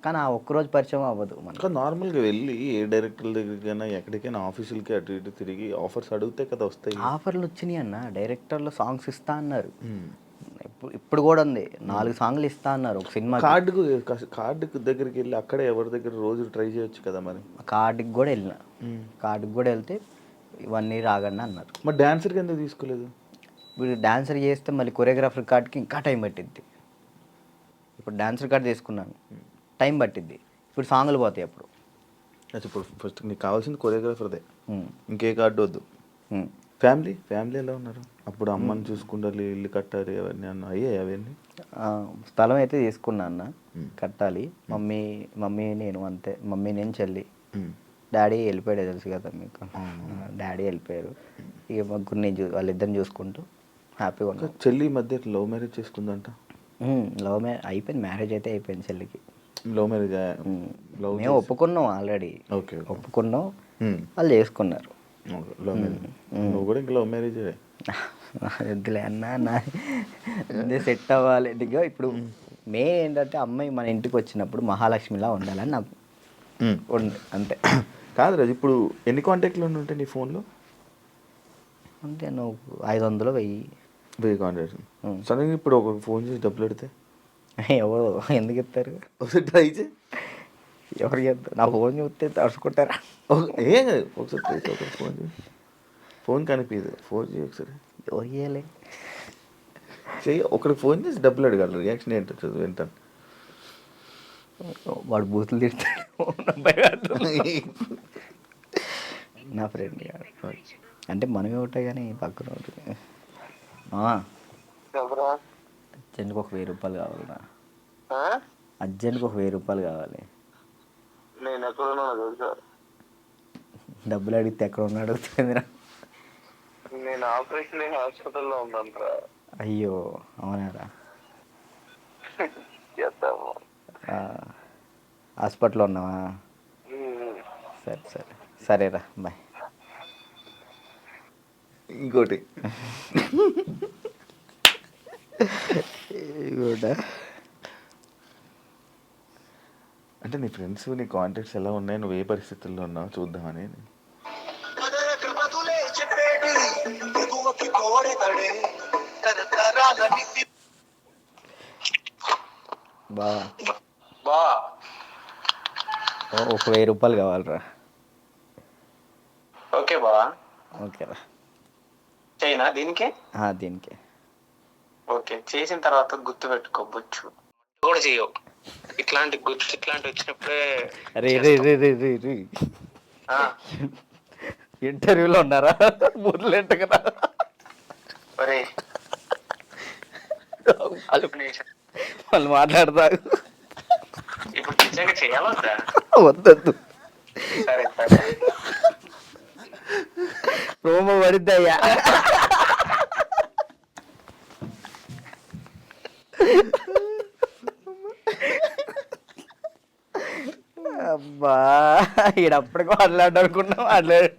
C: కానీ ఆ ఒక్కరోజు పరిచయం అవ్వదు.
B: మనకు నార్మల్గా వెళ్ళి ఏ డైరెక్టర్ల దగ్గరికైనా ఎక్కడికైనా ఆఫీసులకి అటు ఇటు తిరిగి ఆఫర్స్ అడిగితే కదా వస్తాయి.
C: ఆఫర్లు వచ్చినాయి అన్న, డైరెక్టర్లు సాంగ్స్ ఇస్తా అన్నారు. ఇప్పుడు కూడా ఉంది, 4 సాంగ్లు ఇస్తా అన్నారు ఒక సినిమా.
B: కార్డుకు దగ్గరికి వెళ్ళి అక్కడే ఎవరి దగ్గర రోజు ట్రై చేయొచ్చు కదా. మరి
C: కార్డుకి కూడా వెళ్తే 1 year ఆగండి అన్నారు.
B: మరి డాన్సర్కి ఎందుకు తీసుకోలేదు?
C: ఇప్పుడు డాన్సర్ చేస్తే మళ్ళీ కొరియోగ్రాఫర్ కార్డ్కి ఇంకా టైం పట్టిద్ది. ఇప్పుడు డాన్సర్ కార్డ్ తీసుకున్నాను, టైం పట్టిద్ది. ఇప్పుడు సాంగ్లు పోతాయి అప్పుడు.
B: అచ్చా, ఇప్పుడు ఫస్ట్ నీకు కావాల్సింది కొరియోగ్రాఫర్దే,
C: ఉమ్.
B: ఇంకే కార్డు వద్దు.
C: ఉమ్.
B: ఫ్యామిలీ ఎలా ఉన్నారు? అప్పుడు అమ్మని చూసుకుంటారు, ఇల్లు కట్టాలి, అవన్నీ అయ్యాయి అవన్నీ.
C: స్థలం అయితే తీసుకున్నా అన్న, కట్టాలి. మమ్మీ నేను అంతే, మమ్మీ నేను చెల్లి. డాడీ వెళ్ళిపోయాడు, తెలుసు కదా మీకు. డాడీ వెళ్ళిపోయారు. ఇక ముగ్గురిని వాళ్ళిద్దరిని చూసుకుంటూ హ్యాపీగా ఉన్నాం.
B: చెల్లి ఈ మధ్య లవ్ మ్యారేజ్ చేసుకుందంట.
C: లవ్ మ్యారేజ్ అయిపోయింది, మ్యారేజ్ అయితే అయిపోయింది చెల్లికి.
B: Love marriage?
C: మేము ఒప్పుకున్నాం ఆల్రెడీ,
B: ఓకే,
C: ఒప్పుకున్నాం, వాళ్ళు చేసుకున్నారు.
B: Love marriage. నువ్వు కూడా ఇంకా లవ్ మ్యారేజ్?
C: వద్దులే అన్న, నా సెట్ అవ్వాలి. ఇక ఇప్పుడు మెయిన్ ఏంటంటే అమ్మాయి మన ఇంటికి వచ్చినప్పుడు మహాలక్ష్మిలా ఉండాలని నాకు అంతే.
B: కాదు రాజు, ఇప్పుడు ఎన్ని కాంటాక్ట్లు ఉంటాయి నీ ఫోన్లో?
C: అంటే నువ్వు 500
B: 1000 కాంటాక్ట్స్. సడన్గా ఇప్పుడు ఒక ఫోన్ చేసి డబ్బులు పెడితే
C: ఎవరు ఎందుకు ఇస్తారు?
B: ఒకసారి ట్రై చేయి.
C: ఎవరికి ఇస్తారు? నా ఫోన్ చూస్తే తడుచుకుంటారా?
B: ఏం కాదు, ఒకసారి ట్రై చేయి. ఒకసారి ఫోన్ చేయి, ఫోన్ కనిపించదు, ఫోన్ చేయి ఒకసారి.
C: ఎవరియాలి
B: చెయ్యి. ఒకరికి ఫోన్ చేసి డబ్బులు అడగాలి, రియాక్షన్ ఏంటో చదువు వింటాను.
C: వాడు బూతులు తిడతాడు నా ఫ్రెండ్. అంటే మనమే ఉంటాయి కానీ పక్కన ఉంటుంది. అర్జెంట్కి ఒక 1000 రూపాయలు కావాలన్నా, అర్జెంట్కి ఒక 1000 రూపాయలు కావాలి.
D: నేను ఎక్కడున్నా తెలుసా?
C: డబ్బులు అడిగితే ఎక్కడ ఉన్నా అడుగుతుంది.
D: నేను ఆపరేషన్ హాస్పిటల్లో ఉన్నాను.
C: అయ్యో అవునారా? హాస్పిటల్లో ఉన్నావా? సరే సరేరా, బాయ్.
B: ఇంకోటి అంటే నీ ఫ్రెండ్స్, నీ కాంటాక్ట్స్ ఎలా ఉన్నాయి, నువ్వు ఏ పరిస్థితుల్లో ఉన్నావు చూద్దామని.
C: బా ఒక 1000 రూపాయలు కావాలరా.
D: ఓకే బా,
C: ఓకేరా.
D: చైనా దీనికి?
C: దీనికి.
D: ఓకే, చేసిన తర్వాత గుర్తు పెట్టుకోవచ్చు కూడా చెయ్యవు. ఇట్లాంటి వచ్చినప్పుడే
C: ఇంటర్వ్యూలో ఉన్నారా? బుర్లేంట కదా. వాళ్ళు మాట్లాడతారు.
D: ఇప్పుడు నిజంగా చేయాలొద్దా?
C: వద్దొద్దు,
D: సరే సరే.
C: ప్రోమో పడిద్దయ్యా. అబ్బా ఈడప్పటికి మాట్లాడనుకున్నా మాట్లాడు.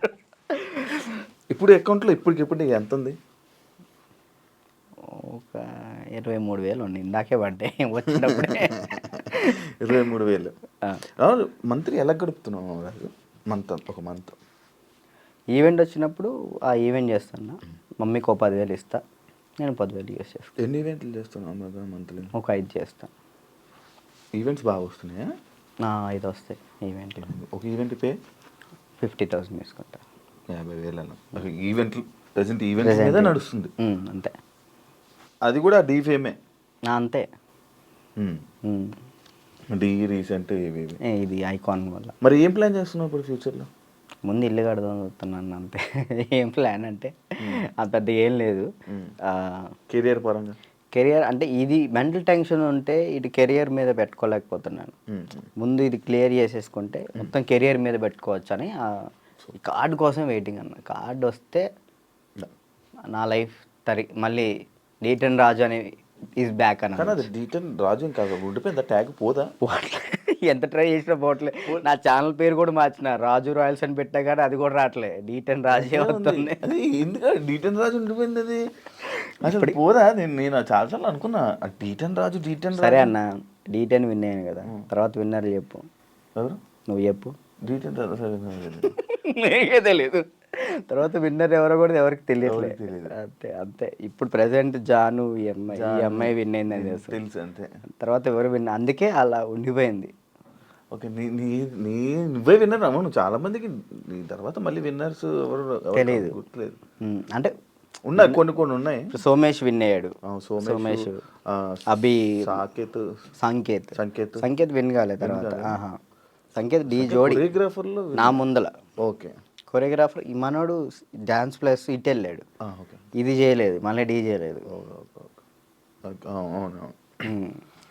B: ఇప్పుడు అకౌంట్లో ఇప్పటికిప్పుడు నీకు ఎంత ఉంది?
C: ఒక 23,000 ఉంది, ఇందాకే పడ్డాయి వచ్చినప్పుడే.
B: 23,000. అవును, మంత్లీ ఎలా గడుపుతున్నావు రాజు? ఒక మంత్
C: ఈవెంట్ వచ్చినప్పుడు ఆ ఈవెంట్ చేస్తాను. మమ్మీకి ఒక 10,000 ఇస్తా, నేను 10,000 యూస్ చేస్తాను.
B: ఎన్ని ఈవెంట్లు చేస్తున్నావు మంత్లీ?
C: ఒక 5 చేస్తాను.
B: ఈవెంట్స్ బాగా వస్తున్నాయా?
C: 5 వస్తాయి ఈవెంట్లు.
B: ఒక ఈవెంట్ పే
C: 50,000 తీసుకుంటా.
B: 50,000 ఈవెంట్లు ప్రజెంట్ ఈవెంట్ మీద నడుస్తుంది
C: అంతే.
B: అది కూడా డీఫేమే
C: అంతే.
B: డీ రీసెంట్
C: ఇది ఐకాన్ వల్ల.
B: మరి ఏం ప్లాన్ చేస్తున్నావు ఇప్పుడు ఫ్యూచర్లో?
C: ముందు ఇల్లు కడదాం చూస్తున్నాను అంతే. ఏం ప్లాన్ అంటే అంత పెద్ద ఏం లేదు.
B: కెరియర్ పరంగా?
C: కెరియర్ అంటే ఇది మెంటల్ టెన్షన్ ఉంటే ఇటు కెరియర్ మీద పెట్టుకోలేకపోతున్నాను. ముందు ఇది క్లియర్ చేసేసుకుంటే మొత్తం కెరియర్ మీద పెట్టుకోవచ్చు అని కార్డు కోసం వెయిటింగ్ అన్న. కార్డు వస్తే నా లైఫ్ మళ్ళీ డీటన్ రాజు అని ఈజ్ బ్యాక్ అన్న.
B: కానీ అది డీటన్ రాజు ఇంకా ఉండిపోయింది, ట్యాగ్ పోదా?
C: ఎంత ట్రై చేసినా పోవట్లే. నా ఛానల్ పేరు కూడా మార్చిన, రాజు రాయల్స్ అని పెట్టా కానీ అది కూడా రావట్లే, డీటన్ రాజే వస్తుంది.
B: అది ఎందుకంటే డీటన్ రాజు ఉండిపోయింది, అది అసలు పోదా? నేను చాలాసార్లు అనుకున్నా డీటన్ రాజు.
C: సరే అన్న, డీటెన్ విన్ అయ్యాను కదా, తర్వాత విన్నర్ చెప్పు.
B: ఎవరు?
C: నువ్వు చెప్పు.
B: డీటెన్ రాజు సరే
C: నీకే తెలియదు, తర్వాత విన్నర్ ఎవరో కూడా ఎవరికి తెలియట్లేదు. అంతే. ఇప్పుడు ప్రెసెంట్ జాను ఈ అమ్మాయి విన్ అయిందని
B: తెలుసు అంతే.
C: తర్వాత ఎవరు విన్, అందుకే అలా ఉండిపోయింది.
B: ఓకే, నువ్వే విన్నర్ అమ్మ. నువ్వు చాలా మందికి నీ తర్వాత మళ్ళీ విన్నర్స్ ఎవరు
C: తెలియదు.
B: గుర్తులేదు.
C: అంటే
B: ఉన్నాయి కొన్ని కొన్ని ఉన్నాయి.
C: సోమేష్ విన్ అయ్యాడు.
B: సోమేష్,
C: అభి,
B: సాకేత్,
C: సంకేత్
B: సంకేత్
C: సంకేత్ విన్ కాలేదు తర్వాత. సంకేత్ డి జోడి
B: కొరియోగ్రాఫర్లో
C: నా ముందల.
B: ఓకే
C: కొరియోగ్రాఫర్ ఈ మనోడు డాన్స్ ప్లస్ ఇటు వెళ్ళాడు,
B: ఓకే
C: ఇది చేయలేదు, మళ్ళీ డీ చేయలేదు.
B: అవును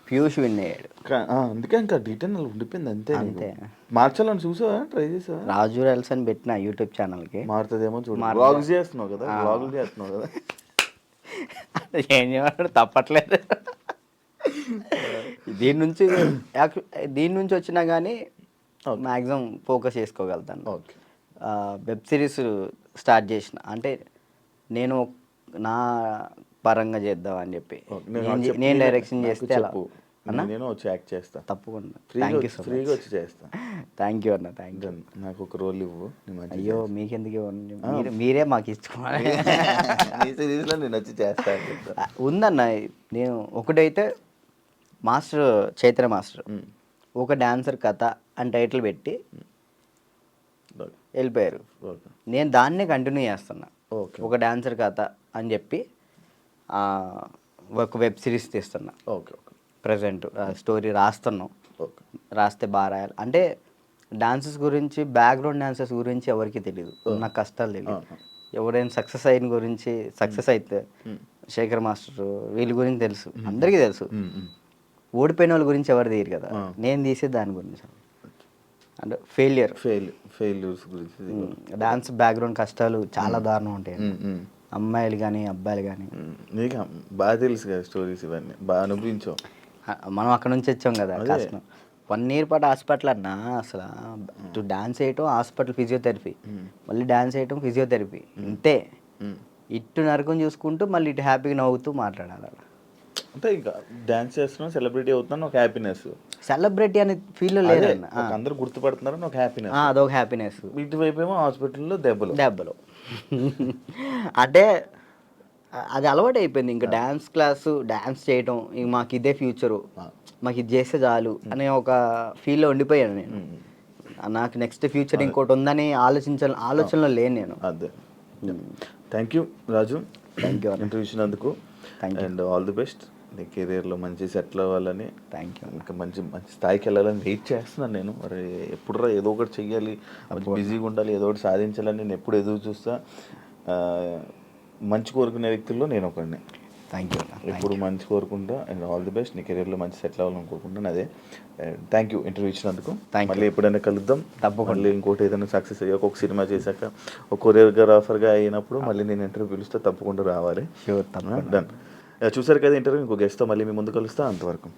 C: పీయూష్ విన్ అయ్యాడు.
B: అందుకే ఇంకా డీటెయిల్ ఉండిపోయింది అంతే.
C: అంతే.
B: మార్చాలని చూసావా, ట్రై చేసావా?
C: రాజు రెల్స్ అని పెట్టిన యూట్యూబ్ ఛానల్కి.
B: మారుతుందేమో చూడు. వ్లాగ్స్ చేస్తున్నావు కదా, వ్లాగులు చేస్తున్నావు కదా.
C: ఏం చేయమంటాడు, తప్పట్లేదు. దీని నుంచి వచ్చినా కానీ మ్యాక్సిమం ఫోకస్ చేసుకోగలుగుతాను.
B: ఓకే.
C: వెబ్ సిరీస్ స్టార్ట్ చేసిన, అంటే నేను నా పరంగా చేద్దాం అని చెప్పి నేను డైరెక్షన్ చేస్తే అలా
B: నేను వచ్చి యాక్ట్ చేస్తా
C: తప్పకుండా. థ్యాంక్ యూ సో
B: ఫ్రీగా వచ్చి చేస్తా.
C: థ్యాంక్ యూ అన్న, థ్యాంక్ యూ.
B: నాకు ఒక రోల్ ఇవ్వు.
C: అయ్యో మీకెందుకు ఇవ్వండి, మీరే మాకు ఇచ్చుకోవాలి.
B: సిరీస్లో నేను వచ్చి చేస్తా.
C: ఉందన్న, నేను ఒకటైతే మాస్టర్ చైతన్య మాస్టర్ ఒక డాన్సర్ కథ అని టైటిల్ పెట్టి వెళ్ళిపోయారు. నేను దాన్నే కంటిన్యూ చేస్తున్నా. ఒక డాన్సర్ కథ అని చెప్పి ఒక వెబ్ సిరీస్ తీస్తున్నా.
B: Okay okay.
C: ప్రజెంట్ స్టోరీ రాస్తున్నాం.
B: ఓకే.
C: రాస్తే బాగా రాయాలి. అంటే డాన్సెస్ గురించి, బ్యాక్గ్రౌండ్ డాన్సెస్ గురించి ఎవరికి తెలియదు, ఉన్న కష్టాలు తెలియదు. ఎవరైనా సక్సెస్ అయిన గురించి, సక్సెస్ అయితే శేఖర్ మాస్టర్ వీళ్ళ గురించి తెలుసు, అందరికీ తెలుసు. ఓడిపోయిన వాళ్ళ గురించి ఎవరు తీయరు కదా, నేను తీసే దాని గురించి. అంటే ఫెయిల్యూర్స్ గురించి, డాన్స్ బ్యాక్గ్రౌండ్ కష్టాలు చాలా దారుణం ఉంటాయి. అమ్మాయిలు కానీ అబ్బాయిలు కానీ.
B: నీకు బాగా తెలుసు కదా స్టోరీస్, ఇవన్నీ బాగా అనుభవించావు.
C: మనం అక్కడ నుంచి వచ్చాం కదా, కష్టం. 1 year పాటు హాస్పిటల్ అన్నా, అసలు డాన్స్ వేయటం, హాస్పిటల్, ఫిజియోథెరపీ, మళ్ళీ డాన్స్ వేయటం, ఫిజియోథెరపీ, ఇంతే. ఇటు నరకం చూసుకుంటూ మళ్ళీ ఇటు హ్యాపీగా నవ్వుతూ మాట్లాడాలి.
B: అంటే ఇంకా డాన్స్ చేస్తున్నాను, సెలబ్రిటీ అవుతున్నాను, ఒక హ్యాపీనెస్.
C: సెలబ్రిటీ అనే ఫీల్ లేదు,
B: అందరూ గుర్తుపడుతున్నారని ఒక హ్యాపీనెస్,
C: అదొక హ్యాపీనెస్.
B: ఇటువైపు ఏమో హాస్పిటల్లో దెబ్బలు.
C: అంటే అది అలవాటు అయిపోయింది. ఇంకా డాన్స్ క్లాసు, డాన్స్ చేయటం, ఇంక మాకు ఇదే ఫ్యూచరు, మాకు ఇది చేస్తే చాలు అనే ఒక ఫీల్లో ఉండిపోయాను నేను. నాకు నెక్స్ట్ ఫ్యూచర్ ఇంకోటి ఉందని ఆలోచనలో లేను నేను.
B: అదే. Thank you Raju,
C: thank you
B: interview ఇచ్చినందుకు. And all the best. నీ కెరీర్లో మంచి సెటిల్ అవ్వాలని,
C: థ్యాంక్ యూ.
B: ఇంకా మంచి స్థాయికి వెళ్ళాలని వెయిట్ చేస్తున్నాను నేను. మరి ఎప్పుడురా ఏదో ఒకటి చెయ్యాలి, బిజీగా ఉండాలి, ఏదో ఒకటి సాధించాలని నేను ఎప్పుడు ఎదురు చూస్తా. మంచి కోరుకునే వ్యక్తుల్లో నేను ఒకడిని.
C: Thank you.
B: ఎప్పుడు మంచి కోరుకుంటా. And all the best. నీ కెరీర్లో మంచి సెటిల్ అవ్వాలని కోరుకుంటాను. అదే. థ్యాంక్ యూ ఇంటర్వ్యూ ఇచ్చినందుకు. మళ్ళీ ఎప్పుడైనా కలుద్దాం. మళ్ళీ ఇంకోటి ఏదైనా సక్సెస్ అయ్యాక, ఒక సినిమా చేశాక, ఒక కొరియోగ్రాఫర్గా అయినప్పుడు మళ్ళీ నేను ఇంటర్వ్యూ పిలుస్తే తప్పకుండా రావాలి.
C: షూర్, తప్పకుండా.
B: డన్. చూసారు కదా ఇంటర్వ్యూ. ఇంకో గెస్ట్తో మళ్ళీ మీ ముందు కలుస్తా. అంతవరకు